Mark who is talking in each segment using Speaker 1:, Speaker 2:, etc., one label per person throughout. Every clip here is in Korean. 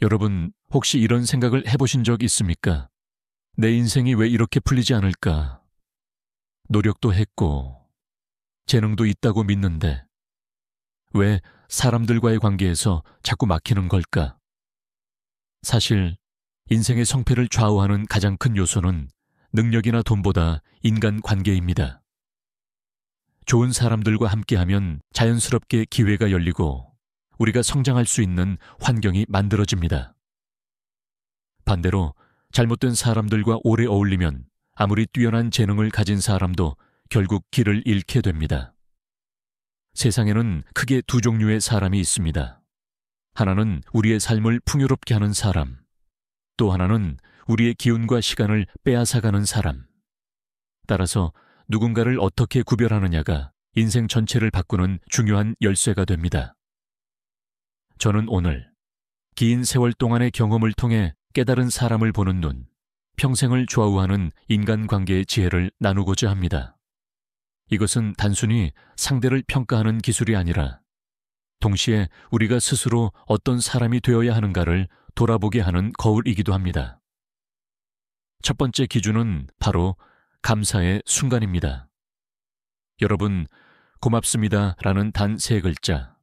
Speaker 1: 여러분, 혹시 이런 생각을 해보신 적 있습니까? 내 인생이 왜 이렇게 풀리지 않을까? 노력도 했고, 재능도 있다고 믿는데, 왜 사람들과의 관계에서 자꾸 막히는 걸까? 사실, 인생의 성패를 좌우하는 가장 큰 요소는 능력이나 돈보다 인간 관계입니다. 좋은 사람들과 함께하면 자연스럽게 기회가 열리고 우리가 성장할 수 있는 환경이 만들어집니다. 반대로 잘못된 사람들과 오래 어울리면 아무리 뛰어난 재능을 가진 사람도 결국 길을 잃게 됩니다. 세상에는 크게 두 종류의 사람이 있습니다. 하나는 우리의 삶을 풍요롭게 하는 사람, 또 하나는 우리의 기운과 시간을 빼앗아가는 사람. 따라서 누군가를 어떻게 구별하느냐가 인생 전체를 바꾸는 중요한 열쇠가 됩니다. 저는 오늘 긴 세월 동안의 경험을 통해 깨달은 사람을 보는 눈, 평생을 좌우하는 인간관계의 지혜를 나누고자 합니다. 이것은 단순히 상대를 평가하는 기술이 아니라 동시에 우리가 스스로 어떤 사람이 되어야 하는가를 돌아보게 하는 거울이기도 합니다. 첫 번째 기준은 바로 감사의 순간입니다. 여러분, 고맙습니다 라는 단 3글자.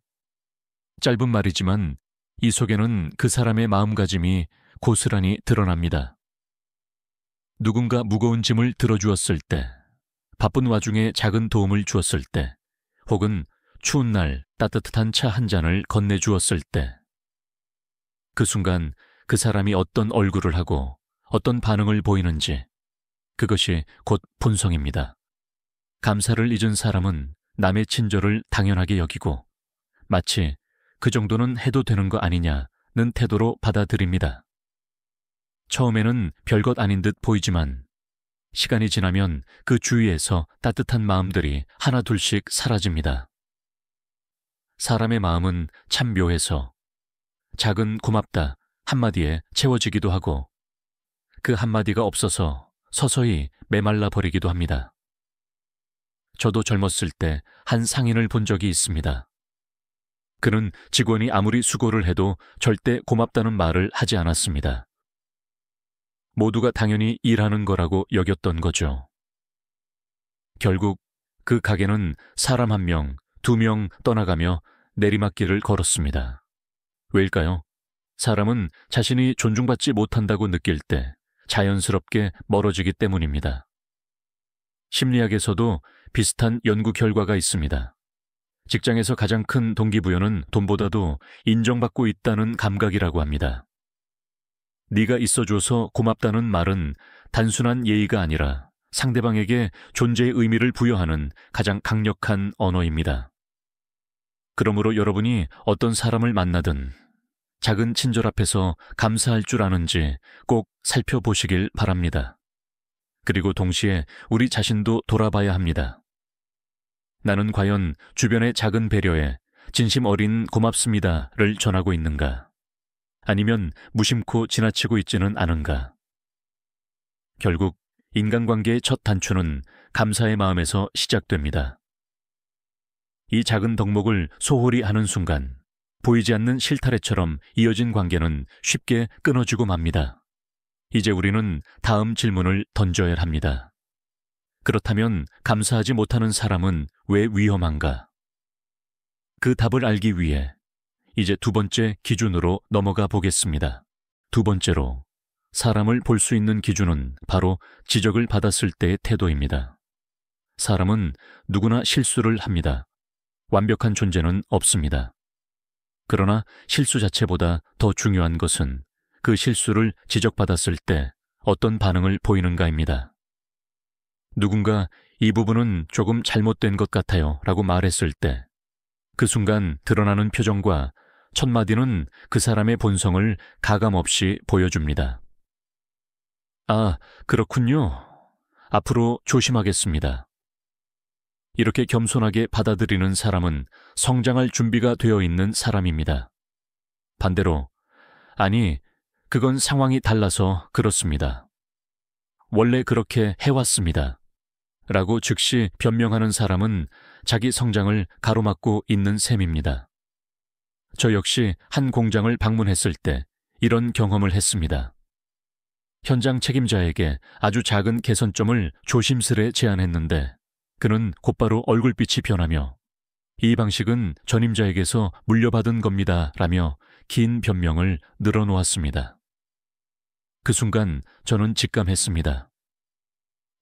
Speaker 1: 짧은 말이지만 이 속에는 그 사람의 마음가짐이 고스란히 드러납니다. 누군가 무거운 짐을 들어주었을 때, 바쁜 와중에 작은 도움을 주었을 때, 혹은 추운 날 따뜻한 차 한 잔을 건네주었을 때, 그 순간 그 사람이 어떤 얼굴을 하고 어떤 반응을 보이는지, 그것이 곧 본성입니다. 감사를 잊은 사람은 남의 친절을 당연하게 여기고 마치 그 정도는 해도 되는 거 아니냐는 태도로 받아들입니다. 처음에는 별것 아닌 듯 보이지만 시간이 지나면 그 주위에서 따뜻한 마음들이 하나둘씩 사라집니다. 사람의 마음은 참 묘해서 작은 고맙다 한마디에 채워지기도 하고 그 한마디가 없어서 서서히 메말라 버리기도 합니다. 저도 젊었을 때 한 상인을 본 적이 있습니다. 그는 직원이 아무리 수고를 해도 절대 고맙다는 말을 하지 않았습니다. 모두가 당연히 일하는 거라고 여겼던 거죠. 결국 그 가게는 사람 1명, 2명 떠나가며 내리막길을 걸었습니다. 왜일까요? 사람은 자신이 존중받지 못한다고 느낄 때 자연스럽게 멀어지기 때문입니다. 심리학에서도 비슷한 연구 결과가 있습니다. 직장에서 가장 큰 동기부여는 돈보다도 인정받고 있다는 감각이라고 합니다. 네가 있어줘서 고맙다는 말은 단순한 예의가 아니라 상대방에게 존재의 의미를 부여하는 가장 강력한 언어입니다. 그러므로 여러분이 어떤 사람을 만나든 작은 친절 앞에서 감사할 줄 아는지 꼭 살펴보시길 바랍니다. 그리고 동시에 우리 자신도 돌아봐야 합니다. 나는 과연 주변의 작은 배려에 진심 어린 고맙습니다를 전하고 있는가? 아니면 무심코 지나치고 있지는 않은가? 결국 인간관계의 첫 단추는 감사의 마음에서 시작됩니다. 이 작은 덕목을 소홀히 하는 순간 보이지 않는 실타래처럼 이어진 관계는 쉽게 끊어지고 맙니다. 이제 우리는 다음 질문을 던져야 합니다. 그렇다면 감사하지 못하는 사람은 왜 위험한가? 그 답을 알기 위해 이제 두 번째 기준으로 넘어가 보겠습니다. 두 번째로, 사람을 볼 수 있는 기준은 바로 지적을 받았을 때의 태도입니다. 사람은 누구나 실수를 합니다. 완벽한 존재는 없습니다. 그러나 실수 자체보다 더 중요한 것은 그 실수를 지적받았을 때 어떤 반응을 보이는가입니다. 누군가 이 부분은 조금 잘못된 것 같아요 라고 말했을 때 그 순간 드러나는 표정과 첫 마디는 그 사람의 본성을 가감없이 보여줍니다. 아, 그렇군요. 앞으로 조심하겠습니다. 이렇게 겸손하게 받아들이는 사람은 성장할 준비가 되어 있는 사람입니다. 반대로, 아니, 그건 상황이 달라서 그렇습니다. 원래 그렇게 해왔습니다. 라고 즉시 변명하는 사람은 자기 성장을 가로막고 있는 셈입니다. 저 역시 한 공장을 방문했을 때 이런 경험을 했습니다. 현장 책임자에게 아주 작은 개선점을 조심스레 제안했는데 그는 곧바로 얼굴빛이 변하며 이 방식은 전임자에게서 물려받은 겁니다 라며 긴 변명을 늘어놓았습니다. 그 순간 저는 직감했습니다.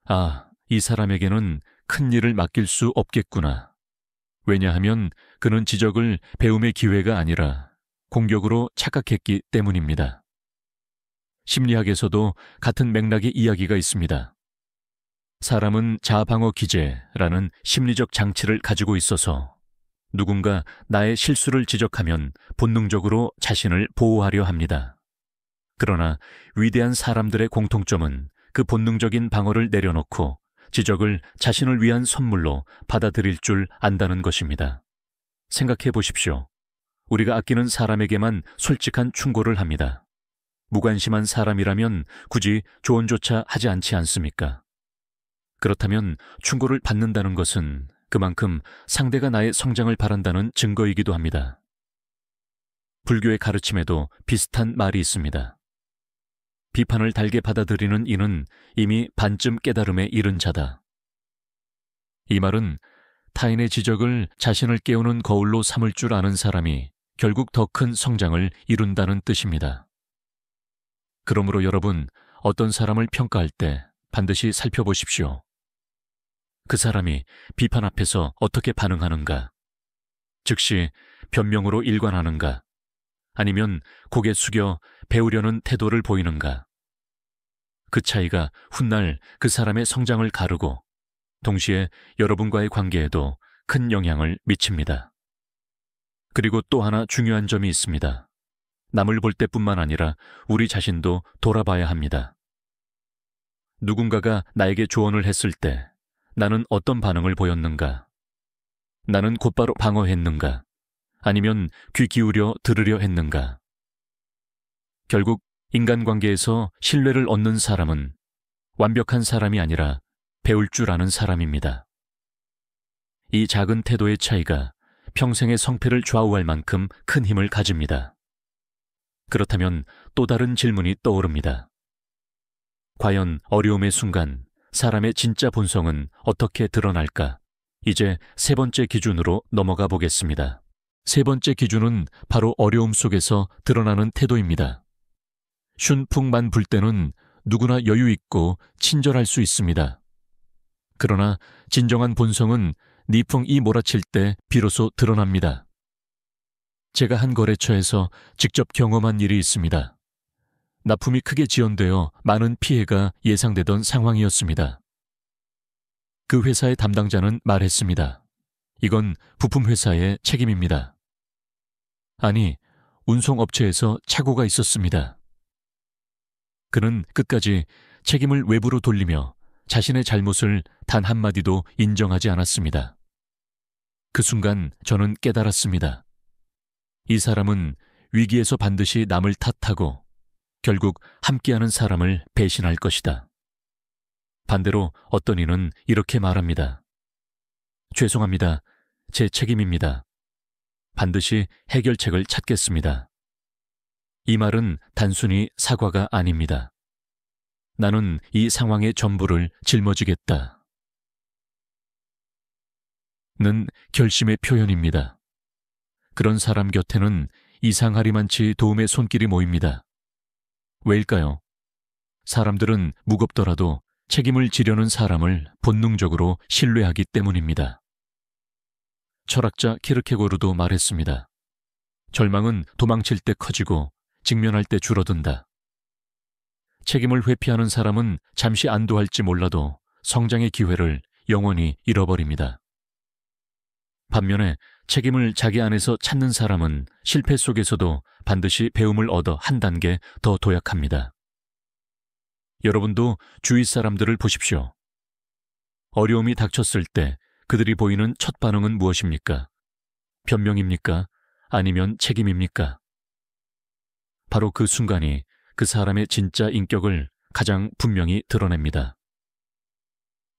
Speaker 1: 아, 이 사람에게는 큰 일을 맡길 수 없겠구나. 왜냐하면 그는 지적을 배움의 기회가 아니라 공격으로 착각했기 때문입니다. 심리학에서도 같은 맥락의 이야기가 있습니다. 사람은 자방어 기제라는 심리적 장치를 가지고 있어서 누군가 나의 실수를 지적하면 본능적으로 자신을 보호하려 합니다. 그러나 위대한 사람들의 공통점은 그 본능적인 방어를 내려놓고 지적을 자신을 위한 선물로 받아들일 줄 안다는 것입니다. 생각해 보십시오. 우리가 아끼는 사람에게만 솔직한 충고를 합니다. 무관심한 사람이라면 굳이 조언조차 하지 않지 않습니까? 그렇다면 충고를 받는다는 것은 그만큼 상대가 나의 성장을 바란다는 증거이기도 합니다. 불교의 가르침에도 비슷한 말이 있습니다. 비판을 달게 받아들이는 이는 이미 반쯤 깨달음에 이른 자다. 이 말은 타인의 지적을 자신을 깨우는 거울로 삼을 줄 아는 사람이 결국 더 큰 성장을 이룬다는 뜻입니다. 그러므로 여러분, 어떤 사람을 평가할 때 반드시 살펴보십시오. 그 사람이 비판 앞에서 어떻게 반응하는가? 즉시 변명으로 일관하는가? 아니면 고개 숙여 배우려는 태도를 보이는가? 그 차이가 훗날 그 사람의 성장을 가르고 동시에 여러분과의 관계에도 큰 영향을 미칩니다. 그리고 또 하나 중요한 점이 있습니다. 남을 볼 때뿐만 아니라 우리 자신도 돌아봐야 합니다. 누군가가 나에게 조언을 했을 때 나는 어떤 반응을 보였는가? 나는 곧바로 방어했는가? 아니면 귀 기울여 들으려 했는가? 결국 인간관계에서 신뢰를 얻는 사람은 완벽한 사람이 아니라 배울 줄 아는 사람입니다. 이 작은 태도의 차이가 평생의 성패를 좌우할 만큼 큰 힘을 가집니다. 그렇다면 또 다른 질문이 떠오릅니다. 과연 어려움의 순간 사람의 진짜 본성은 어떻게 드러날까? 이제 세 번째 기준으로 넘어가 보겠습니다. 세 번째 기준은 바로 어려움 속에서 드러나는 태도입니다. 슌풍만 불 때는 누구나 여유 있고 친절할 수 있습니다. 그러나 진정한 본성은 니풍이 몰아칠 때 비로소 드러납니다. 제가 한 거래처에서 직접 경험한 일이 있습니다. 납품이 크게 지연되어 많은 피해가 예상되던 상황이었습니다. 그 회사의 담당자는 말했습니다. 이건 부품회사의 책임입니다. 아니, 운송업체에서 착오가 있었습니다. 그는 끝까지 책임을 외부로 돌리며 자신의 잘못을 단 한마디도 인정하지 않았습니다. 그 순간 저는 깨달았습니다. 이 사람은 위기에서 반드시 남을 탓하고 결국 함께하는 사람을 배신할 것이다. 반대로 어떤 이는 이렇게 말합니다. 죄송합니다. 제 책임입니다. 반드시 해결책을 찾겠습니다. 이 말은 단순히 사과가 아닙니다. 나는 이 상황의 전부를 짊어지겠다. 는 결심의 표현입니다. 그런 사람 곁에는 이상하리만치 도움의 손길이 모입니다. 왜일까요? 사람들은 무겁더라도 책임을 지려는 사람을 본능적으로 신뢰하기 때문입니다. 철학자 키르케고르도 말했습니다. 절망은 도망칠 때 커지고 직면할 때 줄어든다. 책임을 회피하는 사람은 잠시 안도할지 몰라도 성장의 기회를 영원히 잃어버립니다. 반면에 책임을 자기 안에서 찾는 사람은 실패 속에서도 반드시 배움을 얻어 한 단계 더 도약합니다. 여러분도 주위 사람들을 보십시오. 어려움이 닥쳤을 때 그들이 보이는 첫 반응은 무엇입니까? 변명입니까? 아니면 책임입니까? 바로 그 순간이 그 사람의 진짜 인격을 가장 분명히 드러냅니다.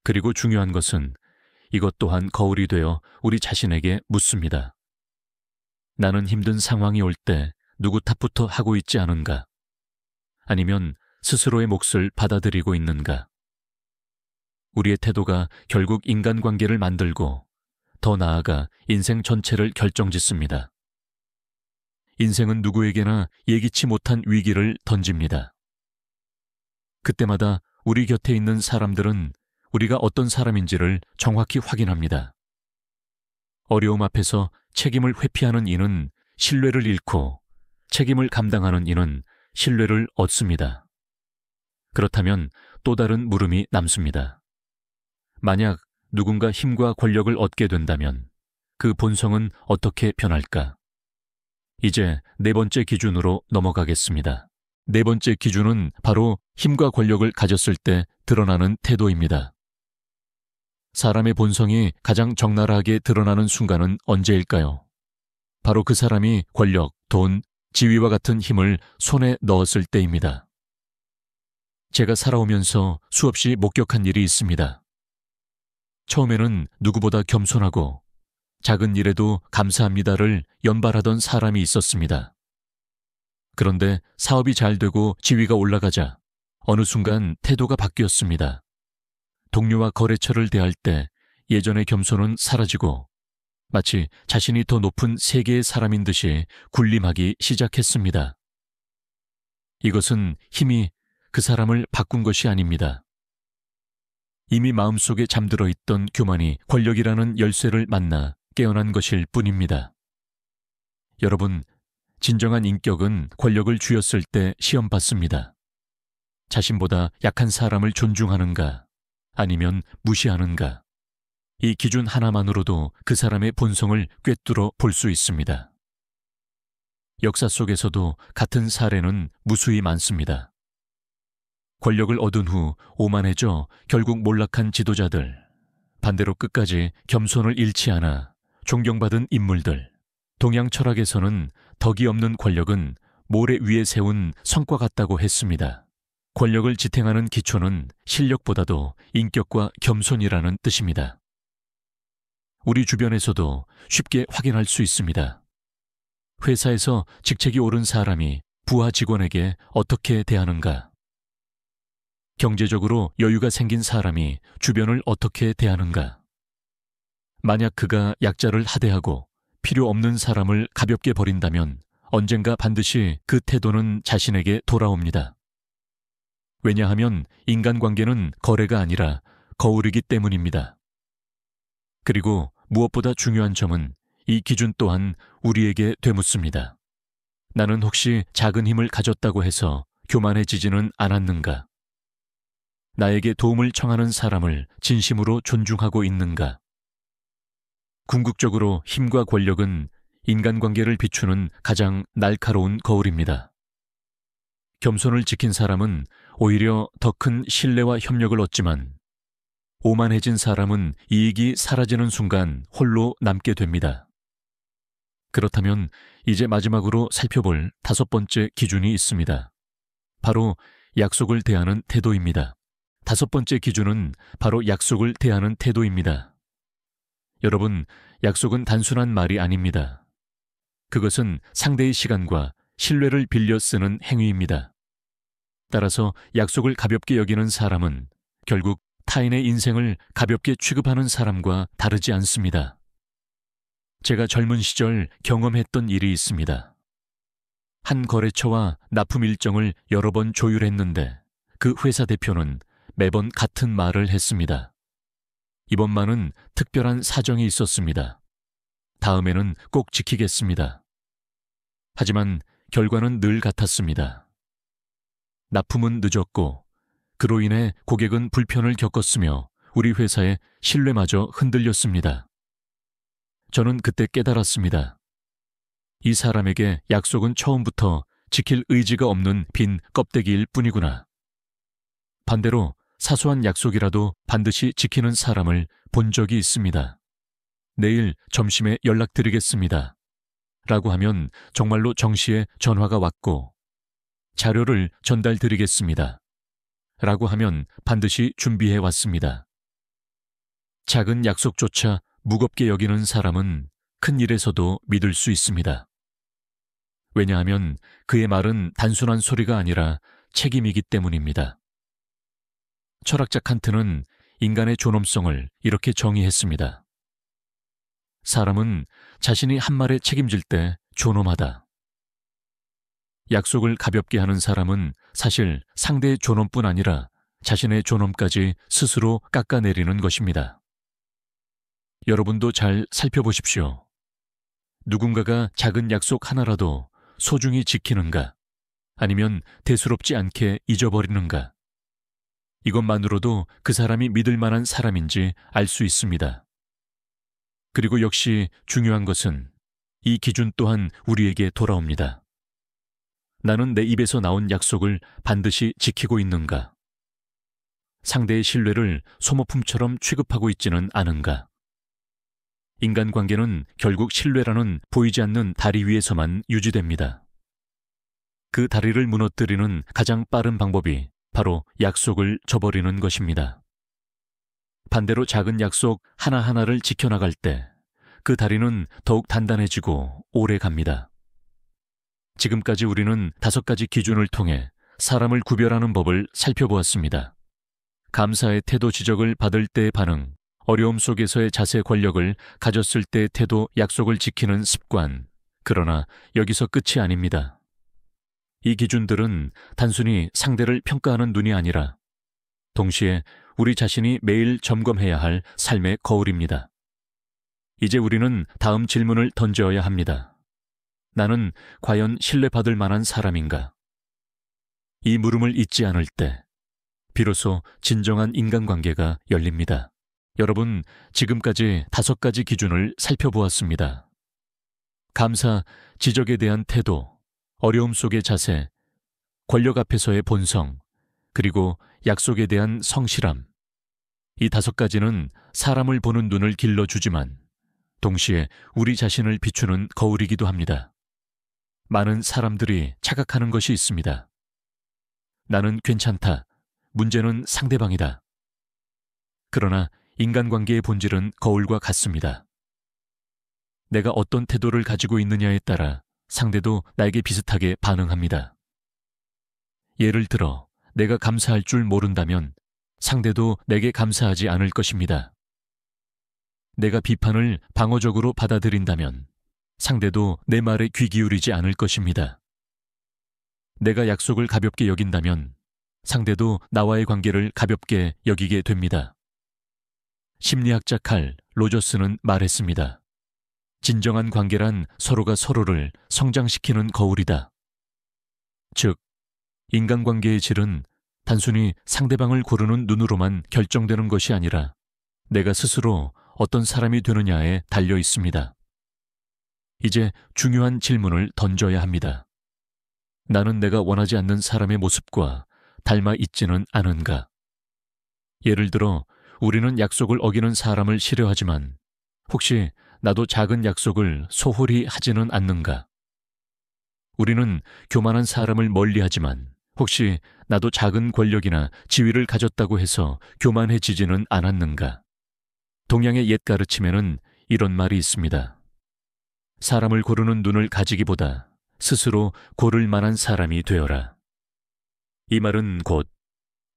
Speaker 1: 그리고 중요한 것은 이것 또한 거울이 되어 우리 자신에게 묻습니다. 나는 힘든 상황이 올 때 누구 탓부터 하고 있지 않은가? 아니면 스스로의 몫을 받아들이고 있는가? 우리의 태도가 결국 인간관계를 만들고 더 나아가 인생 전체를 결정짓습니다. 인생은 누구에게나 예기치 못한 위기를 던집니다. 그때마다 우리 곁에 있는 사람들은 우리가 어떤 사람인지를 정확히 확인합니다. 어려움 앞에서 책임을 회피하는 이는 신뢰를 잃고 책임을 감당하는 이는 신뢰를 얻습니다. 그렇다면 또 다른 물음이 남습니다. 만약 누군가 힘과 권력을 얻게 된다면 그 본성은 어떻게 변할까? 이제 네 번째 기준으로 넘어가겠습니다. 네 번째 기준은 바로 힘과 권력을 가졌을 때 드러나는 태도입니다. 사람의 본성이 가장 적나라하게 드러나는 순간은 언제일까요? 바로 그 사람이 권력, 돈, 지위와 같은 힘을 손에 넣었을 때입니다. 제가 살아오면서 수없이 목격한 일이 있습니다. 처음에는 누구보다 겸손하고 작은 일에도 감사합니다를 연발하던 사람이 있었습니다. 그런데 사업이 잘 되고 지위가 올라가자 어느 순간 태도가 바뀌었습니다. 동료와 거래처를 대할 때 예전의 겸손은 사라지고 마치 자신이 더 높은 세계의 사람인 듯이 군림하기 시작했습니다. 이것은 힘이 그 사람을 바꾼 것이 아닙니다. 이미 마음속에 잠들어 있던 교만이 권력이라는 열쇠를 만나 깨어난 것일 뿐입니다. 여러분, 진정한 인격은 권력을 쥐었을 때 시험받습니다. 자신보다 약한 사람을 존중하는가, 아니면 무시하는가. 이 기준 하나만으로도 그 사람의 본성을 꿰뚫어 볼 수 있습니다. 역사 속에서도 같은 사례는 무수히 많습니다. 권력을 얻은 후 오만해져 결국 몰락한 지도자들, 반대로 끝까지 겸손을 잃지 않아 존경받은 인물들, 동양 철학에서는 덕이 없는 권력은 모래 위에 세운 성과 같다고 했습니다. 권력을 지탱하는 기초는 실력보다도 인격과 겸손이라는 뜻입니다. 우리 주변에서도 쉽게 확인할 수 있습니다. 회사에서 직책이 오른 사람이 부하 직원에게 어떻게 대하는가? 경제적으로 여유가 생긴 사람이 주변을 어떻게 대하는가? 만약 그가 약자를 하대하고 필요 없는 사람을 가볍게 버린다면 언젠가 반드시 그 태도는 자신에게 돌아옵니다. 왜냐하면 인간관계는 거래가 아니라 거울이기 때문입니다. 그리고 무엇보다 중요한 점은 이 기준 또한 우리에게 되묻습니다. 나는 혹시 작은 힘을 가졌다고 해서 교만해지지는 않았는가? 나에게 도움을 청하는 사람을 진심으로 존중하고 있는가? 궁극적으로 힘과 권력은 인간관계를 비추는 가장 날카로운 거울입니다. 겸손을 지킨 사람은 오히려 더 큰 신뢰와 협력을 얻지만 오만해진 사람은 이익이 사라지는 순간 홀로 남게 됩니다. 그렇다면 이제 마지막으로 살펴볼 다섯 번째 기준이 있습니다. 바로 약속을 대하는 태도입니다. 다섯 번째 기준은 바로 약속을 대하는 태도입니다. 여러분, 약속은 단순한 말이 아닙니다. 그것은 상대의 시간과 신뢰를 빌려 쓰는 행위입니다. 따라서 약속을 가볍게 여기는 사람은 결국 타인의 인생을 가볍게 취급하는 사람과 다르지 않습니다. 제가 젊은 시절 경험했던 일이 있습니다. 한 거래처와 납품 일정을 여러 번 조율했는데 그 회사 대표는 매번 같은 말을 했습니다. 이번만은 특별한 사정이 있었습니다. 다음에는 꼭 지키겠습니다. 하지만 결과는 늘 같았습니다. 납품은 늦었고 그로 인해 고객은 불편을 겪었으며 우리 회사의 신뢰마저 흔들렸습니다. 저는 그때 깨달았습니다. 이 사람에게 약속은 처음부터 지킬 의지가 없는 빈 껍데기일 뿐이구나. 반대로 사소한 약속이라도 반드시 지키는 사람을 본 적이 있습니다. 내일 점심에 연락드리겠습니다. 라고 하면 정말로 정시에 전화가 왔고, 자료를 전달드리겠습니다. 라고 하면 반드시 준비해 왔습니다. 작은 약속조차 무겁게 여기는 사람은 큰 일에서도 믿을 수 있습니다. 왜냐하면 그의 말은 단순한 소리가 아니라 책임이기 때문입니다. 철학자 칸트는 인간의 존엄성을 이렇게 정의했습니다. 사람은 자신이 한 말에 책임질 때 존엄하다. 약속을 가볍게 하는 사람은 사실 상대의 존엄뿐 아니라 자신의 존엄까지 스스로 깎아내리는 것입니다. 여러분도 잘 살펴보십시오. 누군가가 작은 약속 하나라도 소중히 지키는가, 아니면 대수롭지 않게 잊어버리는가. 이것만으로도 그 사람이 믿을 만한 사람인지 알 수 있습니다. 그리고 역시 중요한 것은 이 기준 또한 우리에게 돌아옵니다. 나는 내 입에서 나온 약속을 반드시 지키고 있는가? 상대의 신뢰를 소모품처럼 취급하고 있지는 않은가? 인간관계는 결국 신뢰라는 보이지 않는 다리 위에서만 유지됩니다. 그 다리를 무너뜨리는 가장 빠른 방법이 바로 약속을 저버리는 것입니다. 반대로 작은 약속 하나하나를 지켜나갈 때 그 다리는 더욱 단단해지고 오래 갑니다. 지금까지 우리는 5가지 기준을 통해 사람을 구별하는 법을 살펴보았습니다. 감사의 태도 지적을 받을 때의 반응, 어려움 속에서의 자세 권력을 가졌을 때의 태도 약속을 지키는 습관, 그러나 여기서 끝이 아닙니다. 이 기준들은 단순히 상대를 평가하는 눈이 아니라 동시에 우리 자신이 매일 점검해야 할 삶의 거울입니다. 이제 우리는 다음 질문을 던져야 합니다. 나는 과연 신뢰받을 만한 사람인가? 이 물음을 잊지 않을 때 비로소 진정한 인간관계가 열립니다. 여러분, 지금까지 5가지 기준을 살펴보았습니다. 감사, 지적에 대한 태도, 어려움 속의 자세, 권력 앞에서의 본성, 그리고 약속에 대한 성실함. 이 5가지는 사람을 보는 눈을 길러주지만 동시에 우리 자신을 비추는 거울이기도 합니다. 많은 사람들이 착각하는 것이 있습니다. 나는 괜찮다. 문제는 상대방이다. 그러나 인간관계의 본질은 거울과 같습니다. 내가 어떤 태도를 가지고 있느냐에 따라 상대도 나에게 비슷하게 반응합니다. 예를 들어 내가 감사할 줄 모른다면 상대도 내게 감사하지 않을 것입니다. 내가 비판을 방어적으로 받아들인다면 상대도 내 말에 귀 기울이지 않을 것입니다. 내가 약속을 가볍게 여긴다면 상대도 나와의 관계를 가볍게 여기게 됩니다. 심리학자 칼 로저스는 말했습니다. 진정한 관계란 서로가 서로를 성장시키는 거울이다. 즉, 인간관계의 질은 단순히 상대방을 고르는 눈으로만 결정되는 것이 아니라 내가 스스로 어떤 사람이 되느냐에 달려 있습니다. 이제 중요한 질문을 던져야 합니다. 나는 내가 원하지 않는 사람의 모습과 닮아 있지는 않은가? 예를 들어 우리는 약속을 어기는 사람을 싫어하지만 혹시 나도 작은 약속을 소홀히 하지는 않는가? 우리는 교만한 사람을 멀리하지만 혹시 나도 작은 권력이나 지위를 가졌다고 해서 교만해지지는 않았는가? 동양의 옛 가르침에는 이런 말이 있습니다. 사람을 고르는 눈을 가지기보다 스스로 고를 만한 사람이 되어라. 이 말은 곧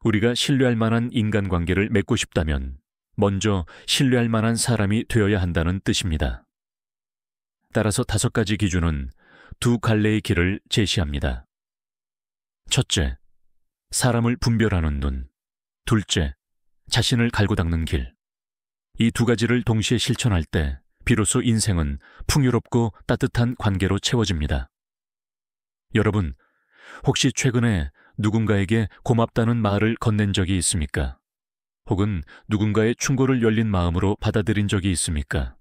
Speaker 1: 우리가 신뢰할 만한 인간관계를 맺고 싶다면 먼저 신뢰할 만한 사람이 되어야 한다는 뜻입니다. 따라서 5가지 기준은 2갈래의 길을 제시합니다. 첫째, 사람을 분별하는 눈. 둘째, 자신을 갈고 닦는 길. 이 2가지를 동시에 실천할 때 비로소 인생은 풍요롭고 따뜻한 관계로 채워집니다. 여러분, 혹시 최근에 누군가에게 고맙다는 말을 건넨 적이 있습니까? 혹은 누군가의 충고를 열린 마음으로 받아들인 적이 있습니까?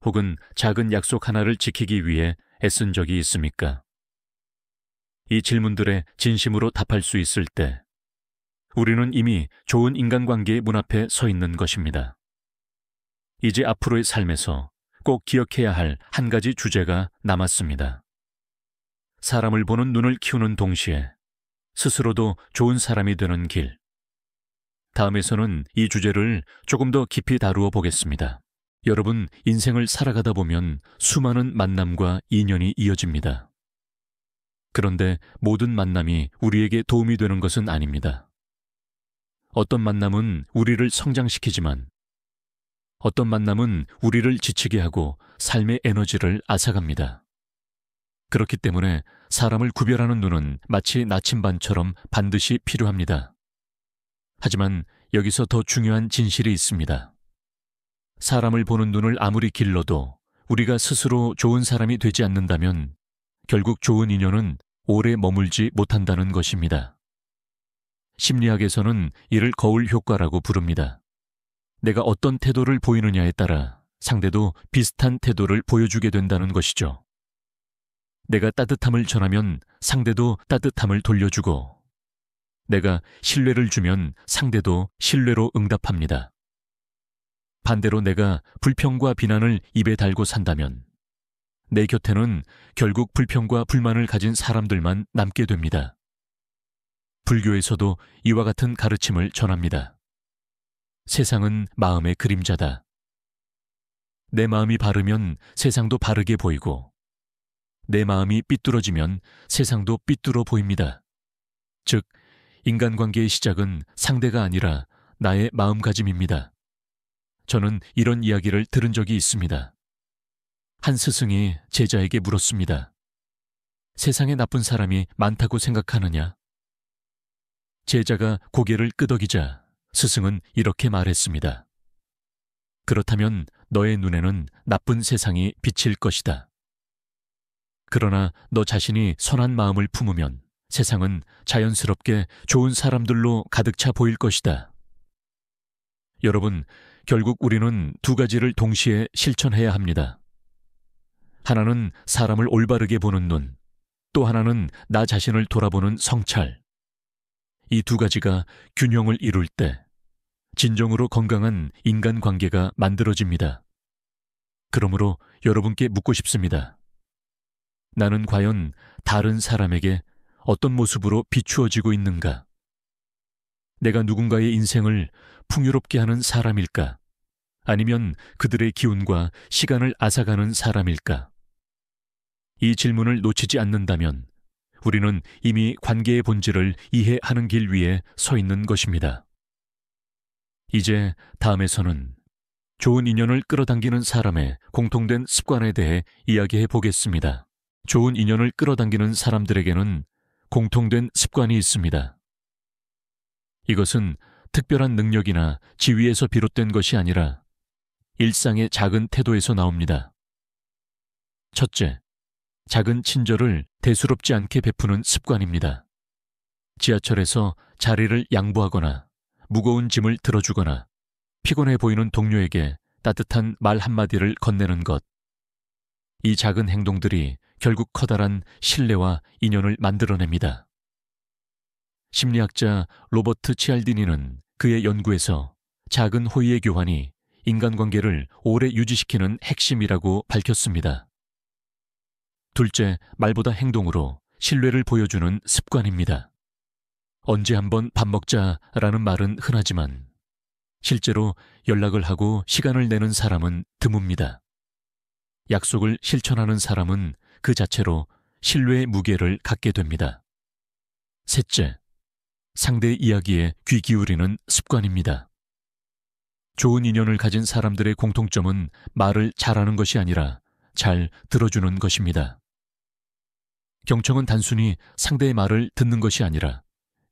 Speaker 1: 혹은 작은 약속 하나를 지키기 위해 애쓴 적이 있습니까? 이 질문들에 진심으로 답할 수 있을 때 우리는 이미 좋은 인간관계의 문 앞에 서 있는 것입니다. 이제 앞으로의 삶에서 꼭 기억해야 할 한 가지 주제가 남았습니다. 사람을 보는 눈을 키우는 동시에 스스로도 좋은 사람이 되는 길. 다음에서는 이 주제를 조금 더 깊이 다루어 보겠습니다. 여러분, 인생을 살아가다 보면 수많은 만남과 인연이 이어집니다. 그런데 모든 만남이 우리에게 도움이 되는 것은 아닙니다. 어떤 만남은 우리를 성장시키지만 어떤 만남은 우리를 지치게 하고 삶의 에너지를 앗아갑니다. 그렇기 때문에 사람을 구별하는 눈은 마치 나침반처럼 반드시 필요합니다. 하지만 여기서 더 중요한 진실이 있습니다. 사람을 보는 눈을 아무리 길러도 우리가 스스로 좋은 사람이 되지 않는다면 결국 좋은 인연은 오래 머물지 못한다는 것입니다. 심리학에서는 이를 거울 효과라고 부릅니다. 내가 어떤 태도를 보이느냐에 따라 상대도 비슷한 태도를 보여주게 된다는 것이죠. 내가 따뜻함을 전하면 상대도 따뜻함을 돌려주고, 내가 신뢰를 주면 상대도 신뢰로 응답합니다. 반대로 내가 불평과 비난을 입에 달고 산다면 내 곁에는 결국 불평과 불만을 가진 사람들만 남게 됩니다. 불교에서도 이와 같은 가르침을 전합니다. 세상은 마음의 그림자다. 내 마음이 바르면 세상도 바르게 보이고, 내 마음이 삐뚤어지면 세상도 삐뚤어 보입니다. 즉, 인간관계의 시작은 상대가 아니라 나의 마음가짐입니다. 저는 이런 이야기를 들은 적이 있습니다. 한 스승이 제자에게 물었습니다. 세상에 나쁜 사람이 많다고 생각하느냐? 제자가 고개를 끄덕이자 스승은 이렇게 말했습니다. 그렇다면 너의 눈에는 나쁜 세상이 비칠 것이다. 그러나 너 자신이 선한 마음을 품으면 세상은 자연스럽게 좋은 사람들로 가득 차 보일 것이다. 여러분, 결국 우리는 두 가지를 동시에 실천해야 합니다. 하나는 사람을 올바르게 보는 눈, 또 하나는 나 자신을 돌아보는 성찰. 이 두 가지가 균형을 이룰 때 진정으로 건강한 인간관계가 만들어집니다. 그러므로 여러분께 묻고 싶습니다. 나는 과연 다른 사람에게 어떤 모습으로 비추어지고 있는가? 내가 누군가의 인생을 풍요롭게 하는 사람일까? 아니면 그들의 기운과 시간을 앗아가는 사람일까? 이 질문을 놓치지 않는다면 우리는 이미 관계의 본질을 이해하는 길 위에 서 있는 것입니다. 이제 다음에서는 좋은 인연을 끌어당기는 사람의 공통된 습관에 대해 이야기해 보겠습니다. 좋은 인연을 끌어당기는 사람들에게는 공통된 습관이 있습니다. 이것은 특별한 능력이나 지위에서 비롯된 것이 아니라 일상의 작은 태도에서 나옵니다. 첫째, 작은 친절을 대수롭지 않게 베푸는 습관입니다. 지하철에서 자리를 양보하거나 무거운 짐을 들어주거나 피곤해 보이는 동료에게 따뜻한 말 한마디를 건네는 것. 이 작은 행동들이 결국 커다란 신뢰와 인연을 만들어냅니다. 심리학자 로버트 치알디니는 그의 연구에서 작은 호의의 교환이 인간관계를 오래 유지시키는 핵심이라고 밝혔습니다. 둘째, 말보다 행동으로 신뢰를 보여주는 습관입니다. 언제 한번 밥 먹자라는 말은 흔하지만 실제로 연락을 하고 시간을 내는 사람은 드뭅니다. 약속을 실천하는 사람은 그 자체로 신뢰의 무게를 갖게 됩니다. 셋째, 상대의 이야기에 귀 기울이는 습관입니다. 좋은 인연을 가진 사람들의 공통점은 말을 잘하는 것이 아니라 잘 들어주는 것입니다. 경청은 단순히 상대의 말을 듣는 것이 아니라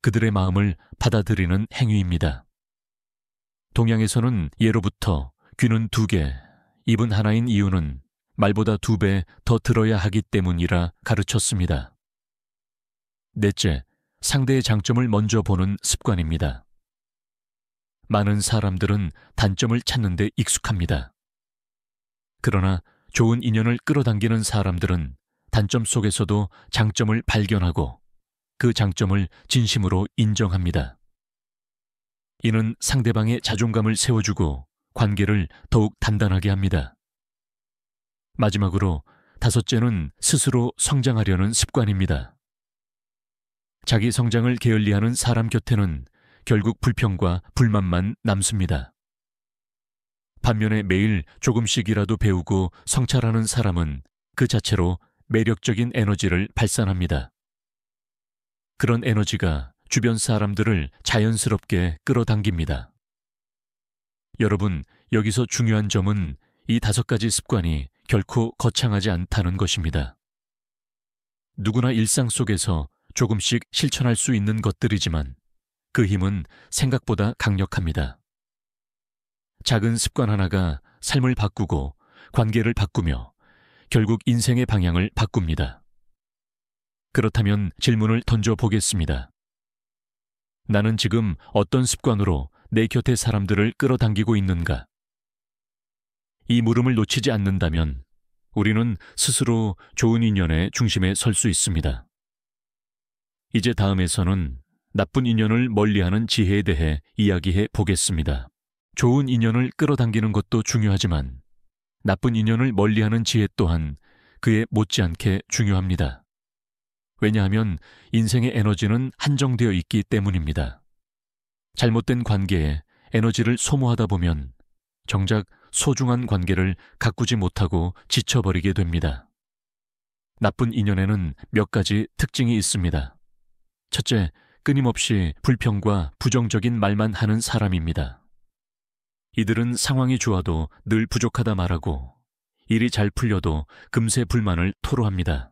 Speaker 1: 그들의 마음을 받아들이는 행위입니다. 동양에서는 예로부터 귀는 2개, 입은 1인 이유는 말보다 2배 더 들어야 하기 때문이라 가르쳤습니다. 넷째, 상대의 장점을 먼저 보는 습관입니다. 많은 사람들은 단점을 찾는 데 익숙합니다. 그러나 좋은 인연을 끌어당기는 사람들은 단점 속에서도 장점을 발견하고 그 장점을 진심으로 인정합니다. 이는 상대방의 자존감을 세워주고 관계를 더욱 단단하게 합니다. 마지막으로 다섯째는 스스로 성장하려는 습관입니다. 자기 성장을 게을리하는 사람 곁에는 결국 불평과 불만만 남습니다. 반면에 매일 조금씩이라도 배우고 성찰하는 사람은 그 자체로 매력적인 에너지를 발산합니다. 그런 에너지가 주변 사람들을 자연스럽게 끌어당깁니다. 여러분, 여기서 중요한 점은 이 5가지 습관이 결코 거창하지 않다는 것입니다. 누구나 일상 속에서 조금씩 실천할 수 있는 것들이지만 그 힘은 생각보다 강력합니다. 작은 습관 하나가 삶을 바꾸고 관계를 바꾸며 결국 인생의 방향을 바꿉니다. 그렇다면 질문을 던져보겠습니다. 나는 지금 어떤 습관으로 내 곁의 사람들을 끌어당기고 있는가? 이 물음을 놓치지 않는다면 우리는 스스로 좋은 인연의 중심에 설 수 있습니다. 이제 다음에서는 나쁜 인연을 멀리하는 지혜에 대해 이야기해 보겠습니다. 좋은 인연을 끌어당기는 것도 중요하지만 나쁜 인연을 멀리하는 지혜 또한 그에 못지않게 중요합니다. 왜냐하면 인생의 에너지는 한정되어 있기 때문입니다. 잘못된 관계에 에너지를 소모하다 보면 정작 소중한 관계를 가꾸지 못하고 지쳐버리게 됩니다. 나쁜 인연에는 몇 가지 특징이 있습니다. 첫째, 끊임없이 불평과 부정적인 말만 하는 사람입니다. 이들은 상황이 좋아도 늘 부족하다 말하고 일이 잘 풀려도 금세 불만을 토로합니다.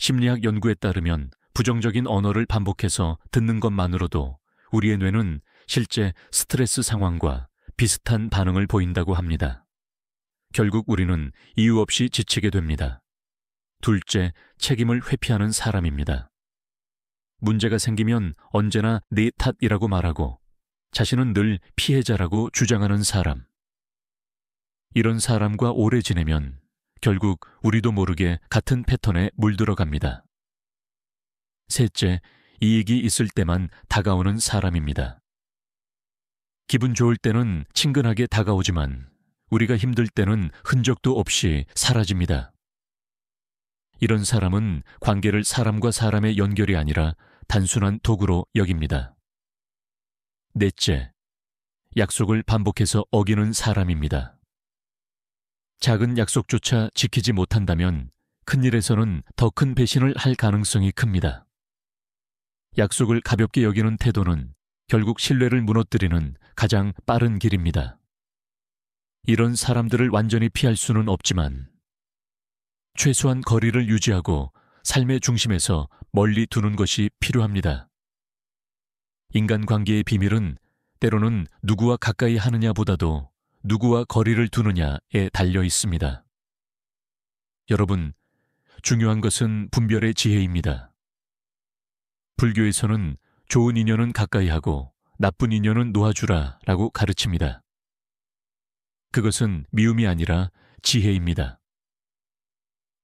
Speaker 1: 심리학 연구에 따르면 부정적인 언어를 반복해서 듣는 것만으로도 우리의 뇌는 실제 스트레스 상황과 비슷한 반응을 보인다고 합니다. 결국 우리는 이유 없이 지치게 됩니다. 둘째, 책임을 회피하는 사람입니다. 문제가 생기면 언제나 내 탓이라고 말하고 자신은 늘 피해자라고 주장하는 사람. 이런 사람과 오래 지내면 결국 우리도 모르게 같은 패턴에 물들어갑니다. 셋째, 이익이 있을 때만 다가오는 사람입니다. 기분 좋을 때는 친근하게 다가오지만 우리가 힘들 때는 흔적도 없이 사라집니다. 이런 사람은 관계를 사람과 사람의 연결이 아니라 단순한 도구로 여깁니다. 넷째, 약속을 반복해서 어기는 사람입니다. 작은 약속조차 지키지 못한다면 큰일에서는 더 큰 배신을 할 가능성이 큽니다. 약속을 가볍게 여기는 태도는 결국 신뢰를 무너뜨리는 가장 빠른 길입니다. 이런 사람들을 완전히 피할 수는 없지만 최소한 거리를 유지하고 삶의 중심에서 멀리 두는 것이 필요합니다. 인간관계의 비밀은 때로는 누구와 가까이 하느냐보다도 누구와 거리를 두느냐에 달려 있습니다. 여러분, 중요한 것은 분별의 지혜입니다. 불교에서는 좋은 인연은 가까이 하고 나쁜 인연은 놓아주라 라고 가르칩니다. 그것은 미움이 아니라 지혜입니다.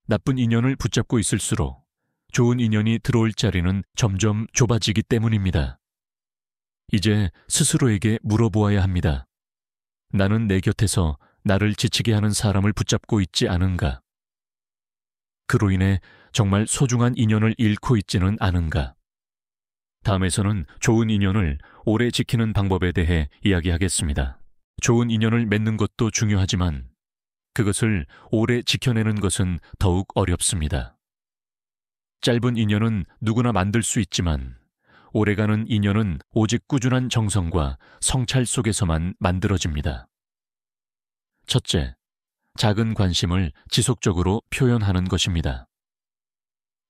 Speaker 1: 나쁜 인연을 붙잡고 있을수록 좋은 인연이 들어올 자리는 점점 좁아지기 때문입니다. 이제 스스로에게 물어보아야 합니다. 나는 내 곁에서 나를 지치게 하는 사람을 붙잡고 있지 않은가? 그로 인해 정말 소중한 인연을 잃고 있지는 않은가? 다음에서는 좋은 인연을 오래 지키는 방법에 대해 이야기하겠습니다. 좋은 인연을 맺는 것도 중요하지만 그것을 오래 지켜내는 것은 더욱 어렵습니다. 짧은 인연은 누구나 만들 수 있지만 오래가는 인연은 오직 꾸준한 정성과 성찰 속에서만 만들어집니다. 첫째, 작은 관심을 지속적으로 표현하는 것입니다.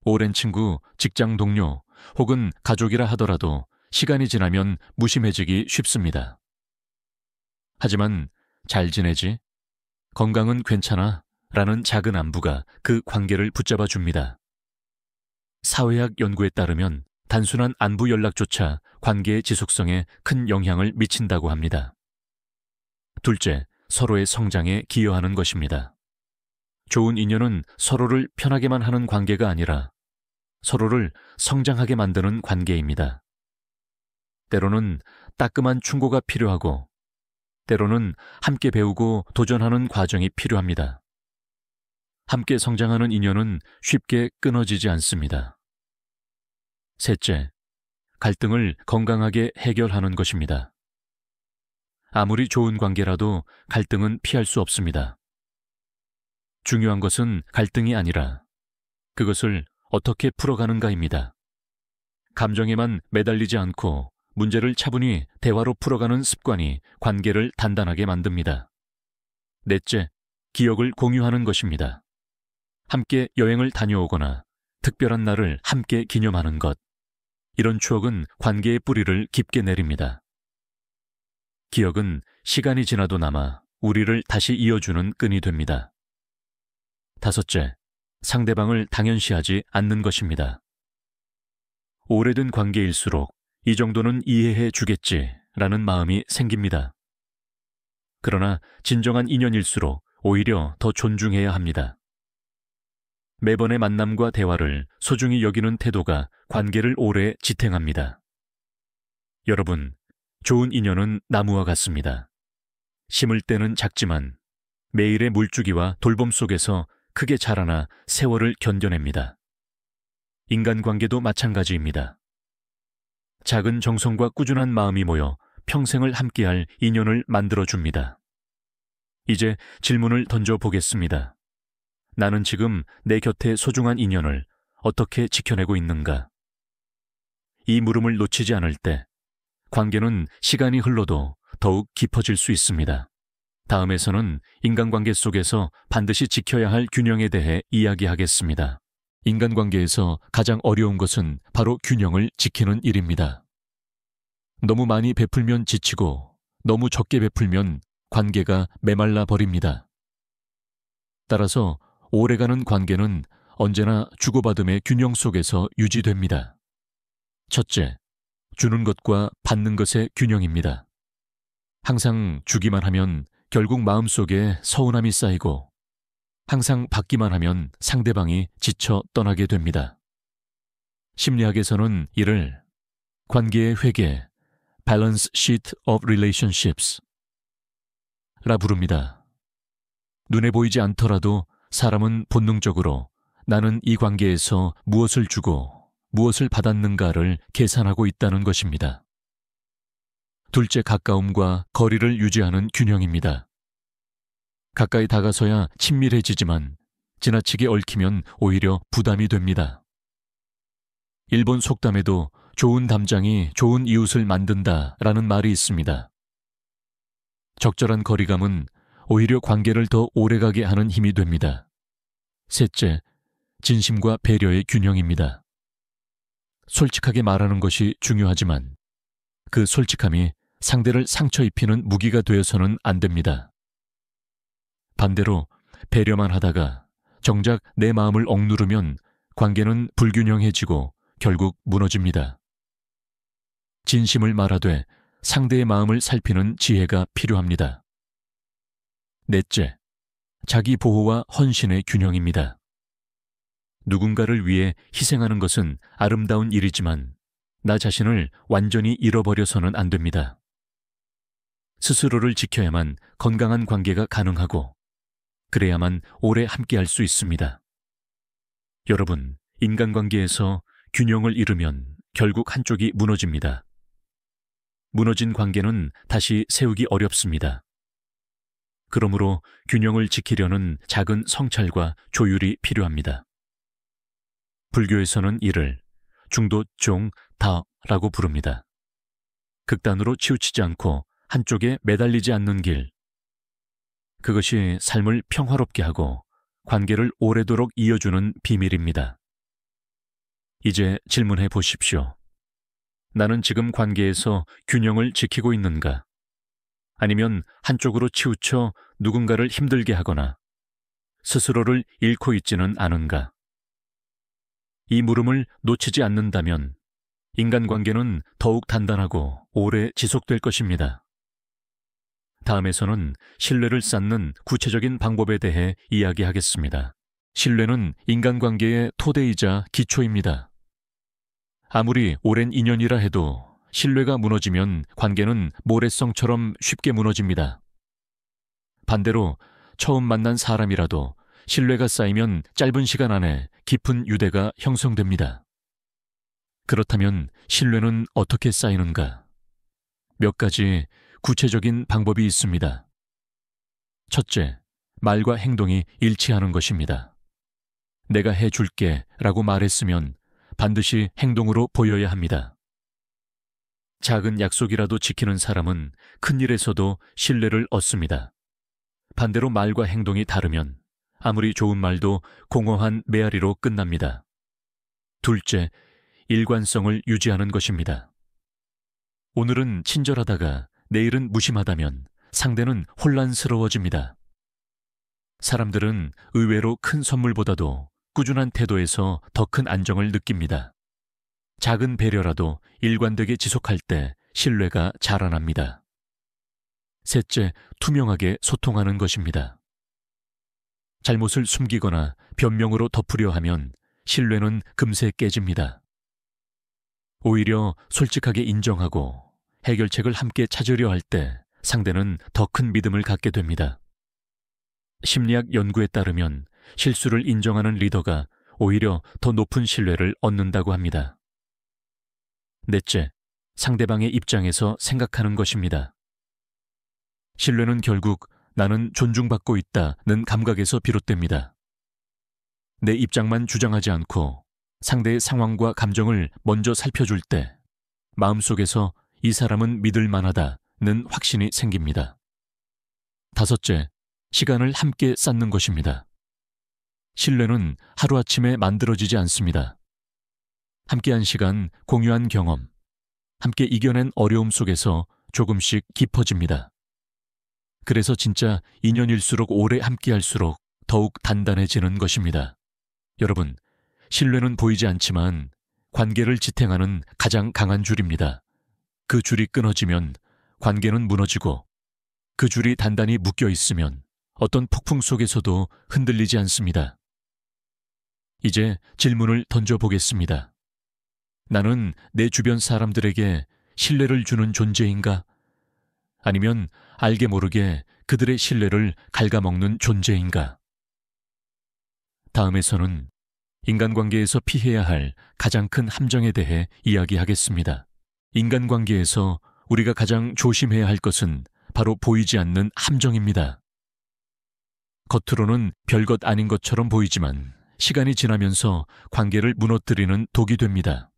Speaker 1: 오랜 친구, 직장 동료, 혹은 가족이라 하더라도 시간이 지나면 무심해지기 쉽습니다. 하지만 잘 지내지? 건강은 괜찮아? 라는 작은 안부가 그 관계를 붙잡아 줍니다. 사회학 연구에 따르면 단순한 안부 연락조차 관계의 지속성에 큰 영향을 미친다고 합니다. 둘째, 서로의 성장에 기여하는 것입니다. 좋은 인연은 서로를 편하게만 하는 관계가 아니라 서로를 성장하게 만드는 관계입니다. 때로는 따끔한 충고가 필요하고 때로는 함께 배우고 도전하는 과정이 필요합니다. 함께 성장하는 인연은 쉽게 끊어지지 않습니다. 셋째, 갈등을 건강하게 해결하는 것입니다. 아무리 좋은 관계라도 갈등은 피할 수 없습니다. 중요한 것은 갈등이 아니라 그것을 어떻게 풀어가는가입니다. 감정에만 매달리지 않고 문제를 차분히 대화로 풀어가는 습관이 관계를 단단하게 만듭니다. 넷째, 기억을 공유하는 것입니다. 함께 여행을 다녀오거나 특별한 날을 함께 기념하는 것. 이런 추억은 관계의 뿌리를 깊게 내립니다. 기억은 시간이 지나도 남아 우리를 다시 이어주는 끈이 됩니다. 다섯째, 상대방을 당연시하지 않는 것입니다. 오래된 관계일수록 이 정도는 이해해 주겠지라는 마음이 생깁니다. 그러나 진정한 인연일수록 오히려 더 존중해야 합니다. 매번의 만남과 대화를 소중히 여기는 태도가 관계를 오래 지탱합니다. 여러분, 좋은 인연은 나무와 같습니다. 심을 때는 작지만 매일의 물주기와 돌봄 속에서 크게 자라나 세월을 견뎌냅니다. 인간관계도 마찬가지입니다. 작은 정성과 꾸준한 마음이 모여 평생을 함께할 인연을 만들어줍니다. 이제 질문을 던져보겠습니다. 나는 지금 내 곁에 소중한 인연을 어떻게 지켜내고 있는가? 이 물음을 놓치지 않을 때 관계는 시간이 흘러도 더욱 깊어질 수 있습니다. 다음에서는 인간관계 속에서 반드시 지켜야 할 균형에 대해 이야기하겠습니다. 인간관계에서 가장 어려운 것은 바로 균형을 지키는 일입니다. 너무 많이 베풀면 지치고 너무 적게 베풀면 관계가 메말라 버립니다. 따라서 오래가는 관계는 언제나 주고받음의 균형 속에서 유지됩니다. 첫째, 주는 것과 받는 것의 균형입니다. 항상 주기만 하면 결국 마음속에 서운함이 쌓이고 항상 받기만 하면 상대방이 지쳐 떠나게 됩니다. 심리학에서는 이를 관계의 회계, Balance Sheet of Relationships 라 부릅니다. 눈에 보이지 않더라도 사람은 본능적으로 나는 이 관계에서 무엇을 주고 무엇을 받았는가를 계산하고 있다는 것입니다. 둘째, 가까움과 거리를 유지하는 균형입니다. 가까이 다가서야 친밀해지지만 지나치게 얽히면 오히려 부담이 됩니다. 일본 속담에도 좋은 담장이 좋은 이웃을 만든다라는 말이 있습니다. 적절한 거리감은 오히려 관계를 더 오래가게 하는 힘이 됩니다. 셋째, 진심과 배려의 균형입니다. 솔직하게 말하는 것이 중요하지만 그 솔직함이 상대를 상처 입히는 무기가 되어서는 안 됩니다. 반대로 배려만 하다가 정작 내 마음을 억누르면 관계는 불균형해지고 결국 무너집니다. 진심을 말하되 상대의 마음을 살피는 지혜가 필요합니다. 넷째, 자기 보호와 헌신의 균형입니다. 누군가를 위해 희생하는 것은 아름다운 일이지만 나 자신을 완전히 잃어버려서는 안 됩니다. 스스로를 지켜야만 건강한 관계가 가능하고 그래야만 오래 함께할 수 있습니다. 여러분, 인간관계에서 균형을 잃으면 결국 한쪽이 무너집니다. 무너진 관계는 다시 세우기 어렵습니다. 그러므로 균형을 지키려는 작은 성찰과 조율이 필요합니다. 불교에서는 이를 중도종다라고 부릅니다. 극단으로 치우치지 않고 한쪽에 매달리지 않는 길. 그것이 삶을 평화롭게 하고 관계를 오래도록 이어주는 비밀입니다. 이제 질문해 보십시오. 나는 지금 관계에서 균형을 지키고 있는가? 아니면 한쪽으로 치우쳐 누군가를 힘들게 하거나 스스로를 잃고 있지는 않은가? 이 물음을 놓치지 않는다면 인간관계는 더욱 단단하고 오래 지속될 것입니다. 다음에서는 신뢰를 쌓는 구체적인 방법에 대해 이야기하겠습니다. 신뢰는 인간관계의 토대이자 기초입니다. 아무리 오랜 인연이라 해도 신뢰가 무너지면 관계는 모래성처럼 쉽게 무너집니다. 반대로 처음 만난 사람이라도 신뢰가 쌓이면 짧은 시간 안에 깊은 유대가 형성됩니다. 그렇다면 신뢰는 어떻게 쌓이는가? 몇 가지 구체적인 방법이 있습니다. 첫째, 말과 행동이 일치하는 것입니다. 내가 해줄게 라고 말했으면 반드시 행동으로 보여야 합니다. 작은 약속이라도 지키는 사람은 큰 일에서도 신뢰를 얻습니다. 반대로 말과 행동이 다르면 아무리 좋은 말도 공허한 메아리로 끝납니다. 둘째, 일관성을 유지하는 것입니다. 오늘은 친절하다가 내일은 무심하다면 상대는 혼란스러워집니다. 사람들은 의외로 큰 선물보다도 꾸준한 태도에서 더 큰 안정을 느낍니다. 작은 배려라도 일관되게 지속할 때 신뢰가 자라납니다. 셋째, 투명하게 소통하는 것입니다. 잘못을 숨기거나 변명으로 덮으려 하면 신뢰는 금세 깨집니다. 오히려 솔직하게 인정하고 해결책을 함께 찾으려 할 때 상대는 더 큰 믿음을 갖게 됩니다. 심리학 연구에 따르면 실수를 인정하는 리더가 오히려 더 높은 신뢰를 얻는다고 합니다. 넷째, 상대방의 입장에서 생각하는 것입니다. 신뢰는 결국 나는 존중받고 있다는 감각에서 비롯됩니다. 내 입장만 주장하지 않고 상대의 상황과 감정을 먼저 살펴줄 때 마음속에서 이 사람은 믿을 만하다는 확신이 생깁니다. 다섯째, 시간을 함께 쌓는 것입니다. 신뢰는 하루아침에 만들어지지 않습니다. 함께한 시간, 공유한 경험, 함께 이겨낸 어려움 속에서 조금씩 깊어집니다. 그래서 진짜 인연일수록 오래 함께할수록 더욱 단단해지는 것입니다. 여러분, 신뢰는 보이지 않지만 관계를 지탱하는 가장 강한 줄입니다. 그 줄이 끊어지면 관계는 무너지고 그 줄이 단단히 묶여 있으면 어떤 폭풍 속에서도 흔들리지 않습니다. 이제 질문을 던져보겠습니다. 나는 내 주변 사람들에게 신뢰를 주는 존재인가? 아니면 알게 모르게 그들의 신뢰를 갉아먹는 존재인가? 다음에서는 인간관계에서 피해야 할 가장 큰 함정에 대해 이야기하겠습니다. 인간관계에서 우리가 가장 조심해야 할 것은 바로 보이지 않는 함정입니다. 겉으로는 별것 아닌 것처럼 보이지만 시간이 지나면서 관계를 무너뜨리는 독이 됩니다.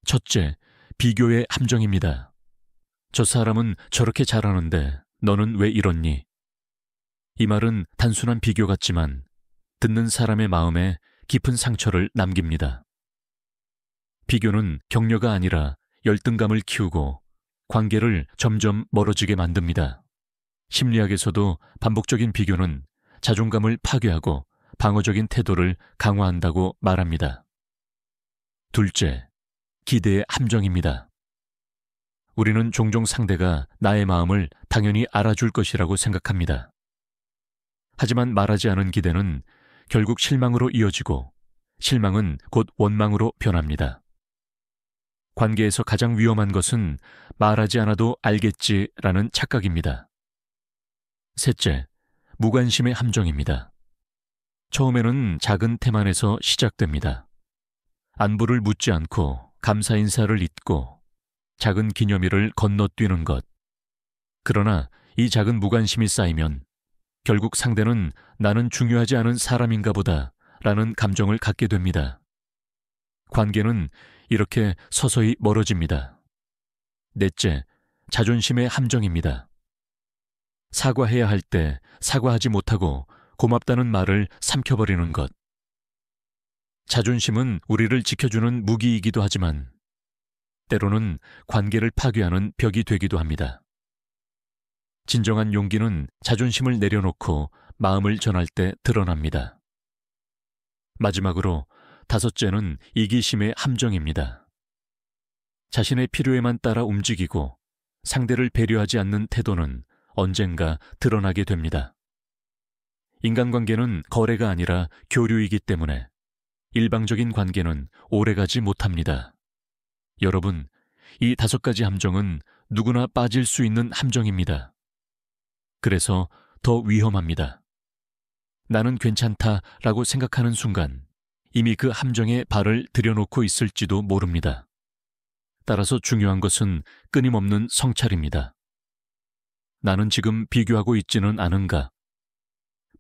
Speaker 1: 첫째, 비교의 함정입니다. 저 사람은 저렇게 잘하는데 너는 왜 이렇니? 이 말은 단순한 비교 같지만 듣는 사람의 마음에 깊은 상처를 남깁니다. 비교는 격려가 아니라 열등감을 키우고 관계를 점점 멀어지게 만듭니다. 심리학에서도 반복적인 비교는 자존감을 파괴하고 방어적인 태도를 강화한다고 말합니다. 둘째, 기대의 함정입니다. 우리는 종종 상대가 나의 마음을 당연히 알아줄 것이라고 생각합니다. 하지만 말하지 않은 기대는 결국 실망으로 이어지고 실망은 곧 원망으로 변합니다. 관계에서 가장 위험한 것은 말하지 않아도 알겠지라는 착각입니다. 셋째, 무관심의 함정입니다. 처음에는 작은 태만에서 시작됩니다. 안부를 묻지 않고 감사 인사를 잊고 작은 기념일을 건너뛰는 것. 그러나 이 작은 무관심이 쌓이면 결국 상대는 나는 중요하지 않은 사람인가 보다 라는 감정을 갖게 됩니다. 관계는 이렇게 서서히 멀어집니다. 넷째, 자존심의 함정입니다. 사과해야 할 때 사과하지 못하고 고맙다는 말을 삼켜버리는 것. 자존심은 우리를 지켜주는 무기이기도 하지만 때로는 관계를 파괴하는 벽이 되기도 합니다. 진정한 용기는 자존심을 내려놓고 마음을 전할 때 드러납니다. 마지막으로 다섯째는 이기심의 함정입니다. 자신의 필요에만 따라 움직이고 상대를 배려하지 않는 태도는 언젠가 드러나게 됩니다. 인간관계는 거래가 아니라 교류이기 때문에 일방적인 관계는 오래가지 못합니다. 여러분, 이 5가지 함정은 누구나 빠질 수 있는 함정입니다. 그래서 더 위험합니다. 나는 괜찮다라고 생각하는 순간 이미 그 함정에 발을 들여놓고 있을지도 모릅니다. 따라서 중요한 것은 끊임없는 성찰입니다. 나는 지금 비교하고 있지는 않은가?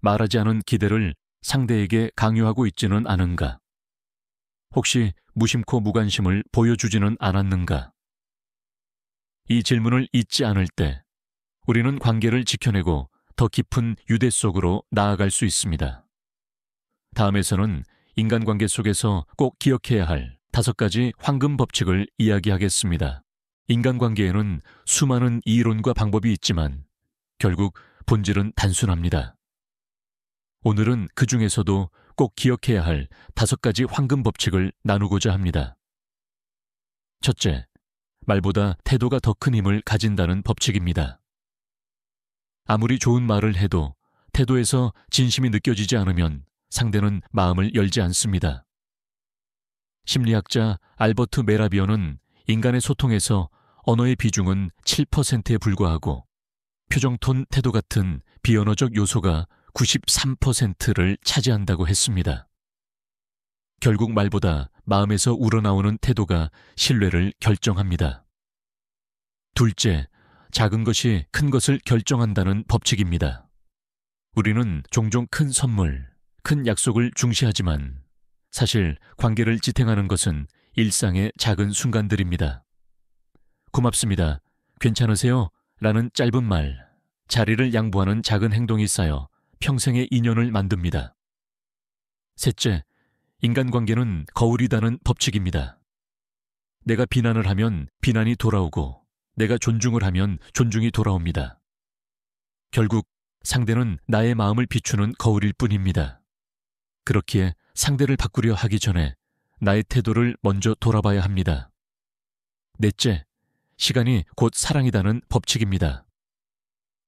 Speaker 1: 말하지 않은 기대를 상대에게 강요하고 있지는 않은가? 혹시 무심코 무관심을 보여주지는 않았는가? 이 질문을 잊지 않을 때 우리는 관계를 지켜내고 더 깊은 유대 속으로 나아갈 수 있습니다. 다음에서는 인간관계 속에서 꼭 기억해야 할 5가지 황금 법칙을 이야기하겠습니다. 인간관계에는 수많은 이론과 방법이 있지만 결국 본질은 단순합니다. 오늘은 그 중에서도 꼭 기억해야 할 5가지 황금 법칙을 나누고자 합니다. 첫째, 말보다 태도가 더 큰 힘을 가진다는 법칙입니다. 아무리 좋은 말을 해도 태도에서 진심이 느껴지지 않으면 상대는 마음을 열지 않습니다. 심리학자 알버트 메라비어는 인간의 소통에서 언어의 비중은 7%에 불과하고 표정톤, 태도 같은 비언어적 요소가 93%를 차지한다고 했습니다. 결국 말보다 마음에서 우러나오는 태도가 신뢰를 결정합니다. 둘째, 작은 것이 큰 것을 결정한다는 법칙입니다. 우리는 종종 큰 선물, 큰 약속을 중시하지만 사실 관계를 지탱하는 것은 일상의 작은 순간들입니다. 고맙습니다. 괜찮으세요? 라는 짧은 말, 자리를 양보하는 작은 행동이 쌓여 평생의 인연을 만듭니다. 셋째, 인간관계는 거울이다는 법칙입니다. 내가 비난을 하면 비난이 돌아오고 내가 존중을 하면 존중이 돌아옵니다. 결국 상대는 나의 마음을 비추는 거울일 뿐입니다. 그렇기에 상대를 바꾸려 하기 전에 나의 태도를 먼저 돌아봐야 합니다. 넷째, 시간이 곧 사랑이다는 법칙입니다.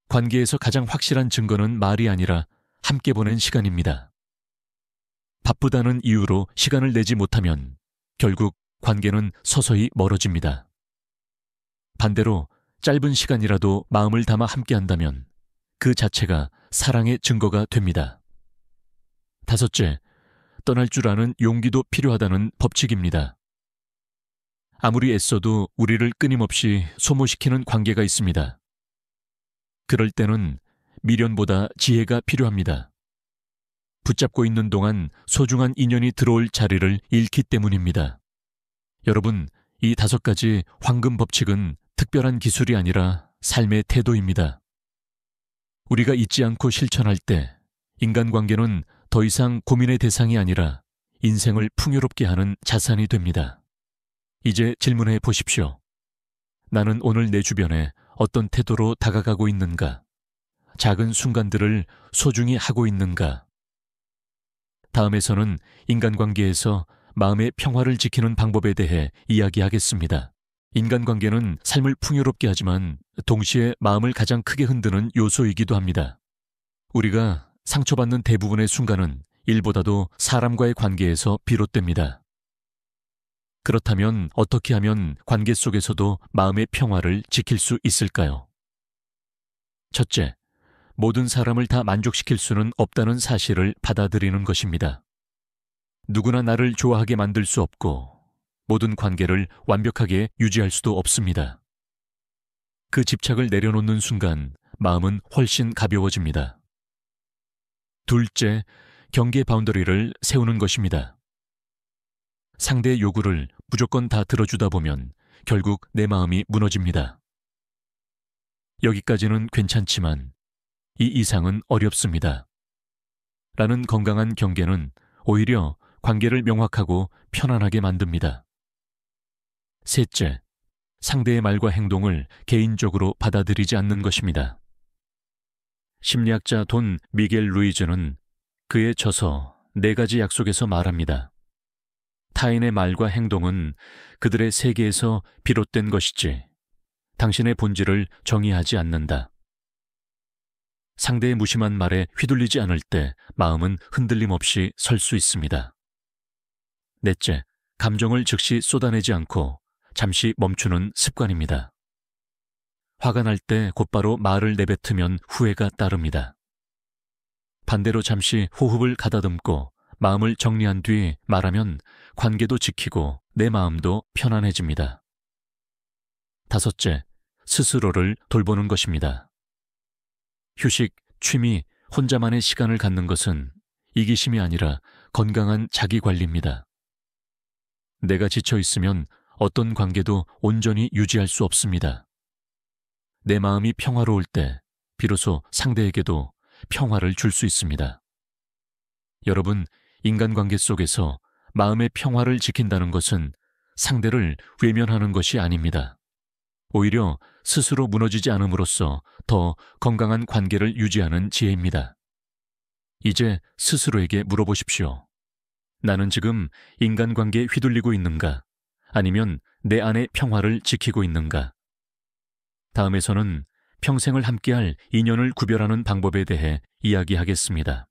Speaker 1: 관계에서 가장 확실한 증거는 말이 아니라 함께 보낸 시간입니다. 바쁘다는 이유로 시간을 내지 못하면 결국 관계는 서서히 멀어집니다. 반대로 짧은 시간이라도 마음을 담아 함께한다면 그 자체가 사랑의 증거가 됩니다. 다섯째, 떠날 줄 아는 용기도 필요하다는 법칙입니다. 아무리 애써도 우리를 끊임없이 소모시키는 관계가 있습니다. 그럴 때는 미련보다 지혜가 필요합니다. 붙잡고 있는 동안 소중한 인연이 들어올 자리를 잃기 때문입니다. 여러분, 이 5가지 황금 법칙은 특별한 기술이 아니라 삶의 태도입니다. 우리가 잊지 않고 실천할 때 인간관계는 더 이상 고민의 대상이 아니라 인생을 풍요롭게 하는 자산이 됩니다. 이제 질문해 보십시오. 나는 오늘 내 주변에 어떤 태도로 다가가고 있는가? 작은 순간들을 소중히 하고 있는가? 다음에서는 인간관계에서 마음의 평화를 지키는 방법에 대해 이야기하겠습니다. 인간관계는 삶을 풍요롭게 하지만 동시에 마음을 가장 크게 흔드는 요소이기도 합니다. 우리가 상처받는 대부분의 순간은 일보다도 사람과의 관계에서 비롯됩니다. 그렇다면 어떻게 하면 관계 속에서도 마음의 평화를 지킬 수 있을까요? 첫째, 모든 사람을 다 만족시킬 수는 없다는 사실을 받아들이는 것입니다. 누구나 나를 좋아하게 만들 수 없고 모든 관계를 완벽하게 유지할 수도 없습니다. 그 집착을 내려놓는 순간 마음은 훨씬 가벼워집니다. 둘째, 경계 바운더리를 세우는 것입니다. 상대의 요구를 무조건 다 들어주다 보면 결국 내 마음이 무너집니다. 여기까지는 괜찮지만 이 이상은 어렵습니다. 라는 건강한 경계는 오히려 관계를 명확하고 편안하게 만듭니다. 셋째, 상대의 말과 행동을 개인적으로 받아들이지 않는 것입니다. 심리학자 돈 미겔 루이즈는 그의 저서 4가지 약속에서 말합니다. 타인의 말과 행동은 그들의 세계에서 비롯된 것이지 당신의 본질을 정의하지 않는다. 상대의 무심한 말에 휘둘리지 않을 때 마음은 흔들림 없이 설 수 있습니다. 넷째, 감정을 즉시 쏟아내지 않고 잠시 멈추는 습관입니다. 화가 날 때 곧바로 말을 내뱉으면 후회가 따릅니다. 반대로 잠시 호흡을 가다듬고 마음을 정리한 뒤 말하면 관계도 지키고 내 마음도 편안해집니다. 다섯째, 스스로를 돌보는 것입니다. 휴식, 취미, 혼자만의 시간을 갖는 것은 이기심이 아니라 건강한 자기관리입니다. 내가 지쳐 있으면 어떤 관계도 온전히 유지할 수 없습니다. 내 마음이 평화로울 때 비로소 상대에게도 평화를 줄 수 있습니다. 여러분, 인간관계 속에서 마음의 평화를 지킨다는 것은 상대를 외면하는 것이 아닙니다. 오히려 스스로 무너지지 않음으로써 더 건강한 관계를 유지하는 지혜입니다. 이제 스스로에게 물어보십시오. 나는 지금 인간관계에 휘둘리고 있는가? 아니면 내 안의 평화를 지키고 있는가? 다음에서는 평생을 함께할 인연을 구별하는 방법에 대해 이야기하겠습니다.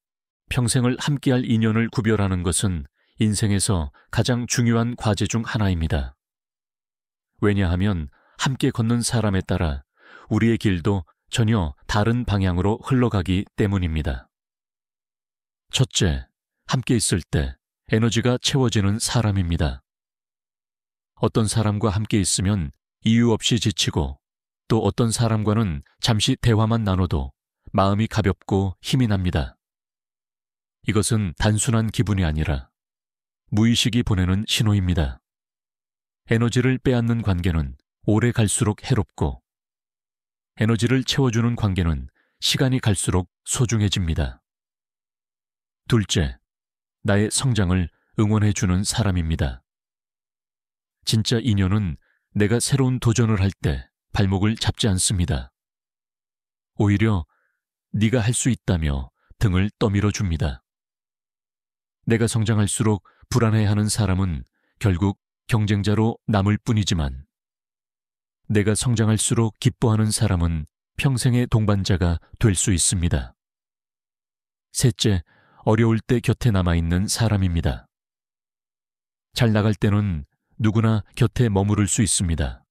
Speaker 1: 평생을 함께할 인연을 구별하는 것은 인생에서 가장 중요한 과제 중 하나입니다. 왜냐하면 함께 걷는 사람에 따라 우리의 길도 전혀 다른 방향으로 흘러가기 때문입니다. 첫째, 함께 있을 때 에너지가 채워지는 사람입니다. 어떤 사람과 함께 있으면 이유 없이 지치고 또 어떤 사람과는 잠시 대화만 나눠도 마음이 가볍고 힘이 납니다. 이것은 단순한 기분이 아니라 무의식이 보내는 신호입니다. 에너지를 빼앗는 관계는 오래 갈수록 해롭고 에너지를 채워주는 관계는 시간이 갈수록 소중해집니다. 둘째, 나의 성장을 응원해주는 사람입니다. 진짜 인연은 내가 새로운 도전을 할 때 발목을 잡지 않습니다. 오히려 네가 할 수 있다며 등을 떠밀어 줍니다. 내가 성장할수록 불안해하는 사람은 결국 경쟁자로 남을 뿐이지만 내가 성장할수록 기뻐하는 사람은 평생의 동반자가 될 수 있습니다. 셋째, 어려울 때 곁에 남아있는 사람입니다. 잘 나갈 때는 누구나 곁에 머무를 수 있습니다.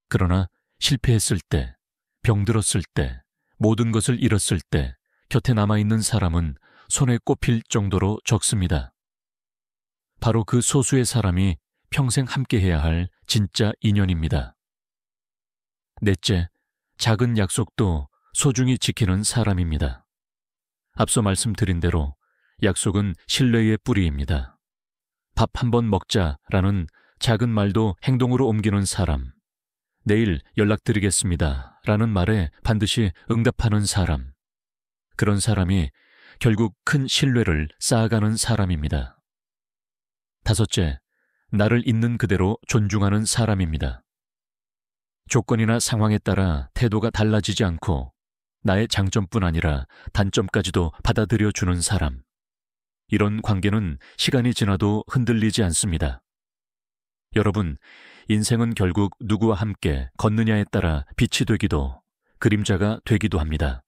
Speaker 1: 그러나 실패했을 때, 병들었을 때, 모든 것을 잃었을 때 곁에 남아있는 사람은 손에 꼽힐 정도로 적습니다. 바로 그 소수의 사람이 평생 함께해야 할 진짜 인연입니다. 넷째, 작은 약속도 소중히 지키는 사람입니다. 앞서 말씀드린 대로 약속은 신뢰의 뿌리입니다. 밥 한 번 먹자라는 작은 말도 행동으로 옮기는 사람, 내일 연락드리겠습니다 라는 말에 반드시 응답하는 사람, 그런 사람이 결국 큰 신뢰를 쌓아가는 사람입니다. 다섯째, 나를 있는 그대로 존중하는 사람입니다. 조건이나 상황에 따라 태도가 달라지지 않고 나의 장점뿐 아니라 단점까지도 받아들여주는 사람. 이런 관계는 시간이 지나도 흔들리지 않습니다. 여러분, 인생은 결국 누구와 함께 걷느냐에 따라 빛이 되기도 그림자가 되기도 합니다.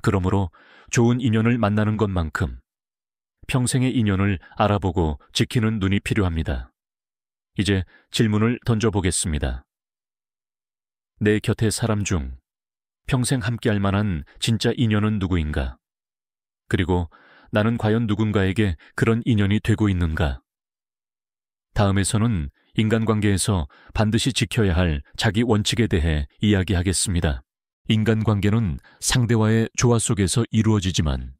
Speaker 1: 그러므로 좋은 인연을 만나는 것만큼 평생의 인연을 알아보고 지키는 눈이 필요합니다. 이제 질문을 던져보겠습니다. 내 곁의 사람 중 평생 함께할 만한 진짜 인연은 누구인가? 그리고 나는 과연 누군가에게 그런 인연이 되고 있는가? 다음에서는 인간관계에서 반드시 지켜야 할 자기 원칙에 대해 이야기하겠습니다. 인간관계는 상대와의 조화 속에서 이루어지지만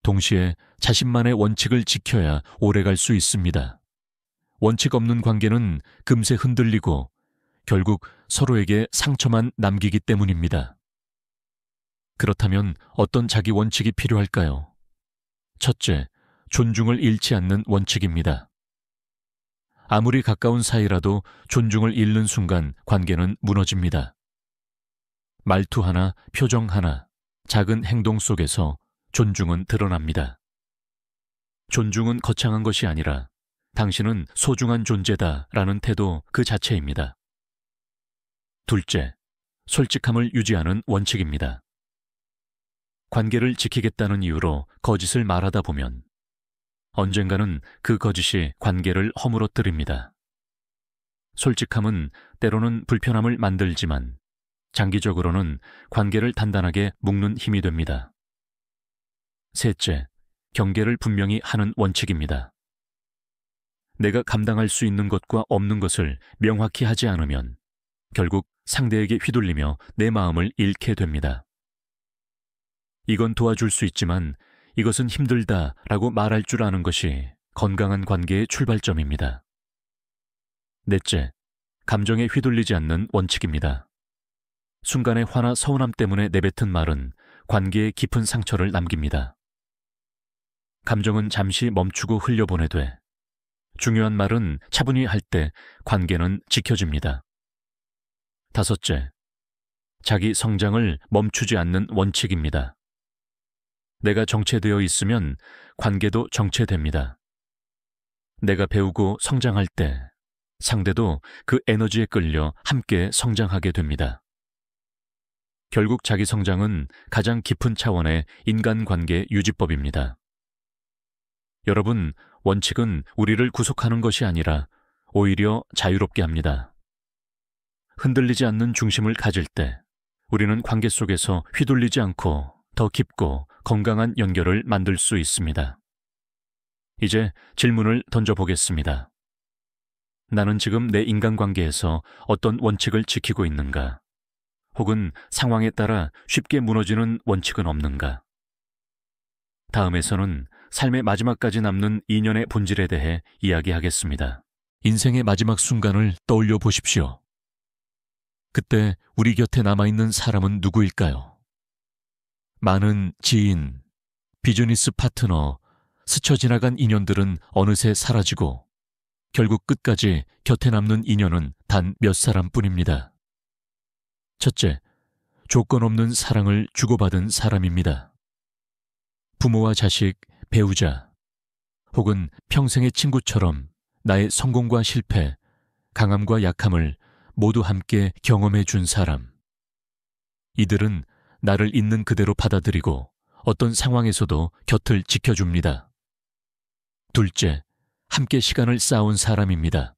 Speaker 1: 동시에 자신만의 원칙을 지켜야 오래갈 수 있습니다. 원칙 없는 관계는 금세 흔들리고 결국 서로에게 상처만 남기기 때문입니다. 그렇다면 어떤 자기 원칙이 필요할까요? 첫째, 존중을 잃지 않는 원칙입니다. 아무리 가까운 사이라도 존중을 잃는 순간 관계는 무너집니다. 말투 하나, 표정 하나, 작은 행동 속에서 존중은 드러납니다. 존중은 거창한 것이 아니라 당신은 소중한 존재다라는 태도 그 자체입니다. 둘째, 솔직함을 유지하는 원칙입니다. 관계를 지키겠다는 이유로 거짓을 말하다 보면 언젠가는 그 거짓이 관계를 허물어뜨립니다. 솔직함은 때로는 불편함을 만들지만 장기적으로는 관계를 단단하게 묶는 힘이 됩니다. 셋째, 경계를 분명히 하는 원칙입니다. 내가 감당할 수 있는 것과 없는 것을 명확히 하지 않으면 결국 상대에게 휘둘리며 내 마음을 잃게 됩니다. 이건 도와줄 수 있지만 이것은 힘들다라고 말할 줄 아는 것이 건강한 관계의 출발점입니다. 넷째, 감정에 휘둘리지 않는 원칙입니다. 순간의 화나 서운함 때문에 내뱉은 말은 관계에 깊은 상처를 남깁니다. 감정은 잠시 멈추고 흘려보내되 중요한 말은 차분히 할 때 관계는 지켜집니다. 다섯째, 자기 성장을 멈추지 않는 원칙입니다. 내가 정체되어 있으면 관계도 정체됩니다. 내가 배우고 성장할 때 상대도 그 에너지에 끌려 함께 성장하게 됩니다. 결국 자기 성장은 가장 깊은 차원의 인간관계 유지법입니다. 여러분, 원칙은 우리를 구속하는 것이 아니라 오히려 자유롭게 합니다. 흔들리지 않는 중심을 가질 때 우리는 관계 속에서 휘둘리지 않고 더 깊고 건강한 연결을 만들 수 있습니다. 이제 질문을 던져보겠습니다. 나는 지금 내 인간관계에서 어떤 원칙을 지키고 있는가? 혹은 상황에 따라 쉽게 무너지는 원칙은 없는가? 다음에서는 삶의 마지막까지 남는 인연의 본질에 대해 이야기하겠습니다. 인생의 마지막 순간을 떠올려 보십시오. 그때 우리 곁에 남아있는 사람은 누구일까요? 많은 지인, 비즈니스 파트너, 스쳐 지나간 인연들은 어느새 사라지고 결국 끝까지 곁에 남는 인연은 단 몇 사람뿐입니다. 첫째, 조건 없는 사랑을 주고받은 사람입니다. 부모와 자식, 배우자, 혹은 평생의 친구처럼 나의 성공과 실패, 강함과 약함을 모두 함께 경험해 준 사람. 이들은 나를 있는 그대로 받아들이고 어떤 상황에서도 곁을 지켜줍니다. 둘째, 함께 시간을 쌓아온 사람입니다.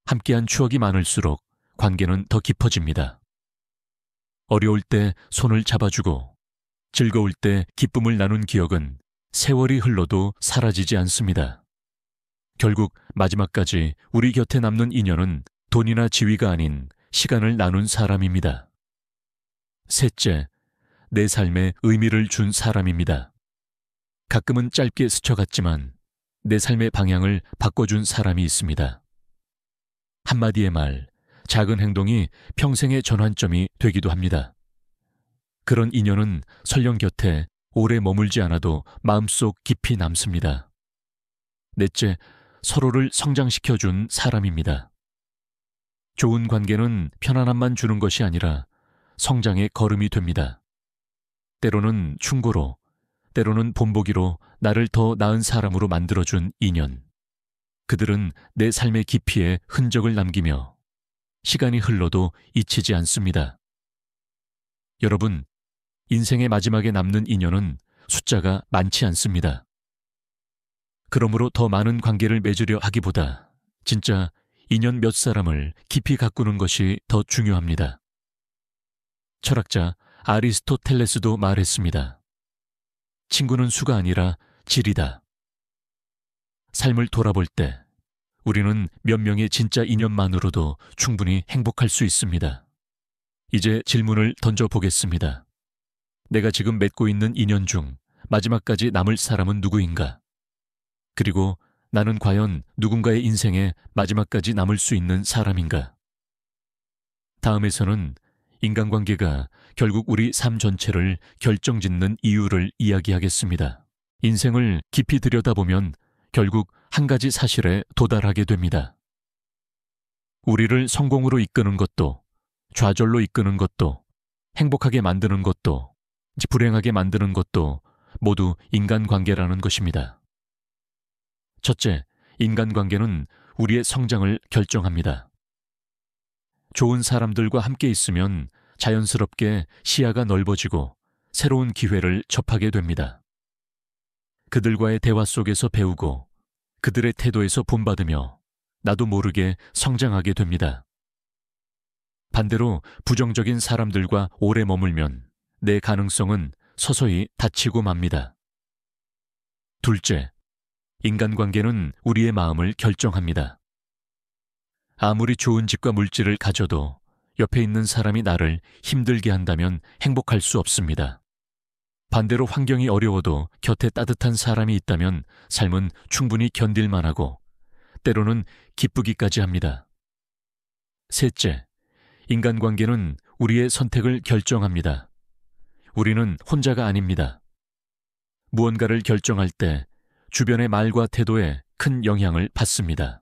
Speaker 1: 함께한 추억이 많을수록 관계는 더 깊어집니다. 어려울 때 손을 잡아주고 즐거울 때 기쁨을 나눈 기억은 세월이 흘러도 사라지지 않습니다. 결국 마지막까지 우리 곁에 남는 인연은 돈이나 지위가 아닌 시간을 나눈 사람입니다. 셋째, 내 삶에 의미를 준 사람입니다. 가끔은 짧게 스쳐갔지만 내 삶의 방향을 바꿔준 사람이 있습니다. 한마디의 말, 작은 행동이 평생의 전환점이 되기도 합니다. 그런 인연은 설령 곁에 오래 머물지 않아도 마음속 깊이 남습니다. 넷째, 서로를 성장시켜준 사람입니다. 좋은 관계는 편안함만 주는 것이 아니라 성장의 걸음이 됩니다. 때로는 충고로, 때로는 본보기로 나를 더 나은 사람으로 만들어준 인연. 그들은 내 삶의 깊이에 흔적을 남기며 시간이 흘러도 잊히지 않습니다. 여러분, 인생의 마지막에 남는 인연은 숫자가 많지 않습니다. 그러므로 더 많은 관계를 맺으려 하기보다 진짜 인연 몇 사람을 깊이 가꾸는 것이 더 중요합니다. 철학자 아리스토텔레스도 말했습니다. 친구는 수가 아니라 질이다. 삶을 돌아볼 때 우리는 몇 명의 진짜 인연만으로도 충분히 행복할 수 있습니다. 이제 질문을 던져보겠습니다. 내가 지금 맺고 있는 인연 중 마지막까지 남을 사람은 누구인가? 그리고 나는 과연 누군가의 인생에 마지막까지 남을 수 있는 사람인가? 다음에서는 인간관계가 결국 우리 삶 전체를 결정짓는 이유를 이야기하겠습니다. 인생을 깊이 들여다보면 결국 한 가지 사실에 도달하게 됩니다. 우리를 성공으로 이끄는 것도, 좌절로 이끄는 것도, 행복하게 만드는 것도, 불행하게 만드는 것도 모두 인간관계라는 것입니다. 첫째, 인간관계는 우리의 성장을 결정합니다. 좋은 사람들과 함께 있으면 자연스럽게 시야가 넓어지고 새로운 기회를 접하게 됩니다. 그들과의 대화 속에서 배우고 그들의 태도에서 본받으며 나도 모르게 성장하게 됩니다. 반대로 부정적인 사람들과 오래 머물면 내 가능성은 서서히 닫히고 맙니다. 둘째, 인간관계는 우리의 마음을 결정합니다. 아무리 좋은 집과 물질을 가져도 옆에 있는 사람이 나를 힘들게 한다면 행복할 수 없습니다. 반대로 환경이 어려워도 곁에 따뜻한 사람이 있다면 삶은 충분히 견딜 만하고 때로는 기쁘기까지 합니다. 셋째, 인간관계는 우리의 선택을 결정합니다. 우리는 혼자가 아닙니다. 무언가를 결정할 때 주변의 말과 태도에 큰 영향을 받습니다.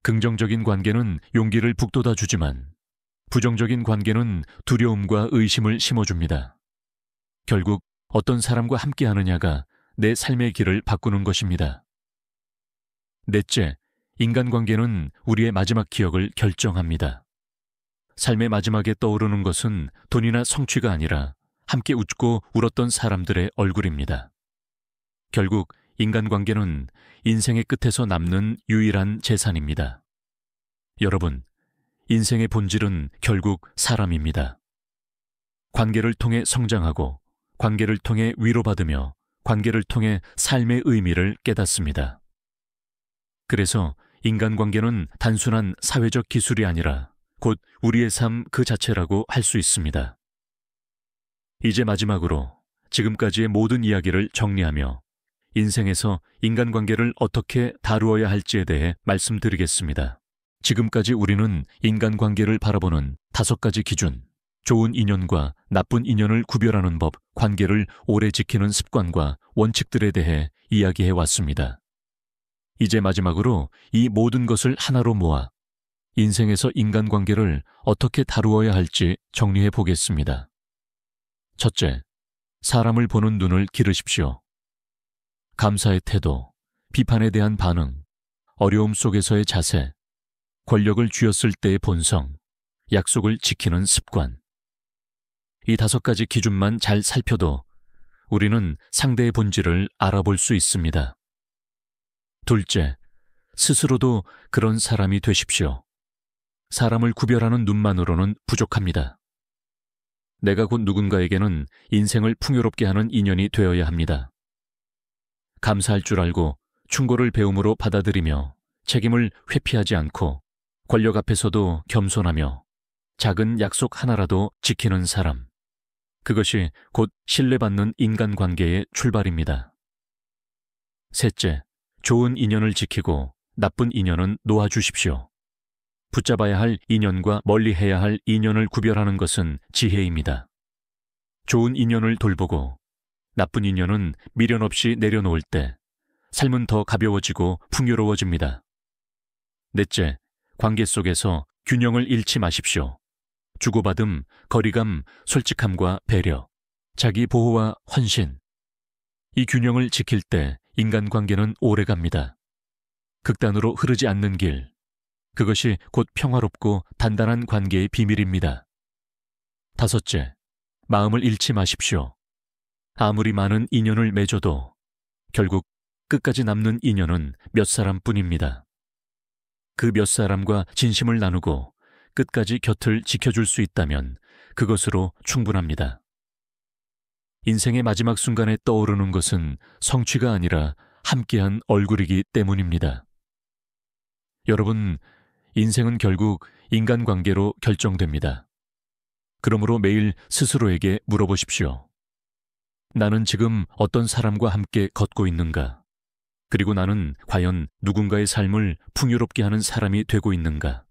Speaker 1: 긍정적인 관계는 용기를 북돋아 주지만 부정적인 관계는 두려움과 의심을 심어줍니다. 결국 어떤 사람과 함께 하느냐가 내 삶의 길을 바꾸는 것입니다. 넷째, 인간관계는 우리의 마지막 기억을 결정합니다. 삶의 마지막에 떠오르는 것은 돈이나 성취가 아니라 함께 웃고 울었던 사람들의 얼굴입니다. 결국 인간관계는 인생의 끝에서 남는 유일한 재산입니다. 여러분, 인생의 본질은 결국 사람입니다. 관계를 통해 성장하고 관계를 통해 위로받으며 관계를 통해 삶의 의미를 깨닫습니다. 그래서 인간관계는 단순한 사회적 기술이 아니라 곧 우리의 삶 그 자체라고 할 수 있습니다. 이제 마지막으로 지금까지의 모든 이야기를 정리하며 인생에서 인간관계를 어떻게 다루어야 할지에 대해 말씀드리겠습니다. 지금까지 우리는 인간관계를 바라보는 5가지 기준, 좋은 인연과 나쁜 인연을 구별하는 법, 관계를 오래 지키는 습관과 원칙들에 대해 이야기해 왔습니다. 이제 마지막으로 이 모든 것을 하나로 모아 인생에서 인간관계를 어떻게 다루어야 할지 정리해 보겠습니다. 첫째, 사람을 보는 눈을 기르십시오. 감사의 태도, 비판에 대한 반응, 어려움 속에서의 자세, 권력을 쥐었을 때의 본성, 약속을 지키는 습관. 이 5가지 기준만 잘 살펴도 우리는 상대의 본질을 알아볼 수 있습니다. 둘째, 스스로도 그런 사람이 되십시오. 사람을 구별하는 눈만으로는 부족합니다. 내가 곧 누군가에게는 인생을 풍요롭게 하는 인연이 되어야 합니다. 감사할 줄 알고 충고를 배움으로 받아들이며 책임을 회피하지 않고 권력 앞에서도 겸손하며 작은 약속 하나라도 지키는 사람. 그것이 곧 신뢰받는 인간관계의 출발입니다. 셋째, 좋은 인연을 지키고 나쁜 인연은 놓아주십시오. 붙잡아야 할 인연과 멀리해야 할 인연을 구별하는 것은 지혜입니다. 좋은 인연을 돌보고 나쁜 인연은 미련 없이 내려놓을 때 삶은 더 가벼워지고 풍요로워집니다. 넷째, 관계 속에서 균형을 잃지 마십시오. 주고받음, 거리감, 솔직함과 배려, 자기 보호와 헌신. 이 균형을 지킬 때 인간관계는 오래갑니다. 극단으로 흐르지 않는 길, 그것이 곧 평화롭고 단단한 관계의 비밀입니다. 다섯째, 마음을 잃지 마십시오. 아무리 많은 인연을 맺어도 결국 끝까지 남는 인연은 몇 사람뿐입니다. 그 몇 사람과 진심을 나누고 끝까지 곁을 지켜줄 수 있다면 그것으로 충분합니다. 인생의 마지막 순간에 떠오르는 것은 성취가 아니라 함께한 얼굴이기 때문입니다. 여러분, 인생은 결국 인간관계로 결정됩니다. 그러므로 매일 스스로에게 물어보십시오. 나는 지금 어떤 사람과 함께 걷고 있는가? 그리고 나는 과연 누군가의 삶을 풍요롭게 하는 사람이 되고 있는가?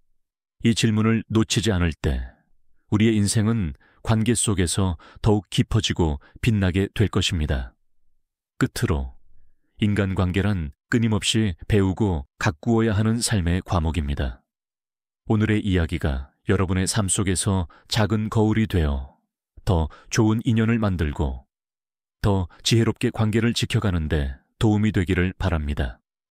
Speaker 1: 이 질문을 놓치지 않을 때 우리의 인생은 관계 속에서 더욱 깊어지고 빛나게 될 것입니다. 끝으로 인간관계란 끊임없이 배우고 가꾸어야 하는 삶의 과목입니다. 오늘의 이야기가 여러분의 삶 속에서 작은 거울이 되어 더 좋은 인연을 만들고 더 지혜롭게 관계를 지켜가는데 도움이 되기를 바랍니다.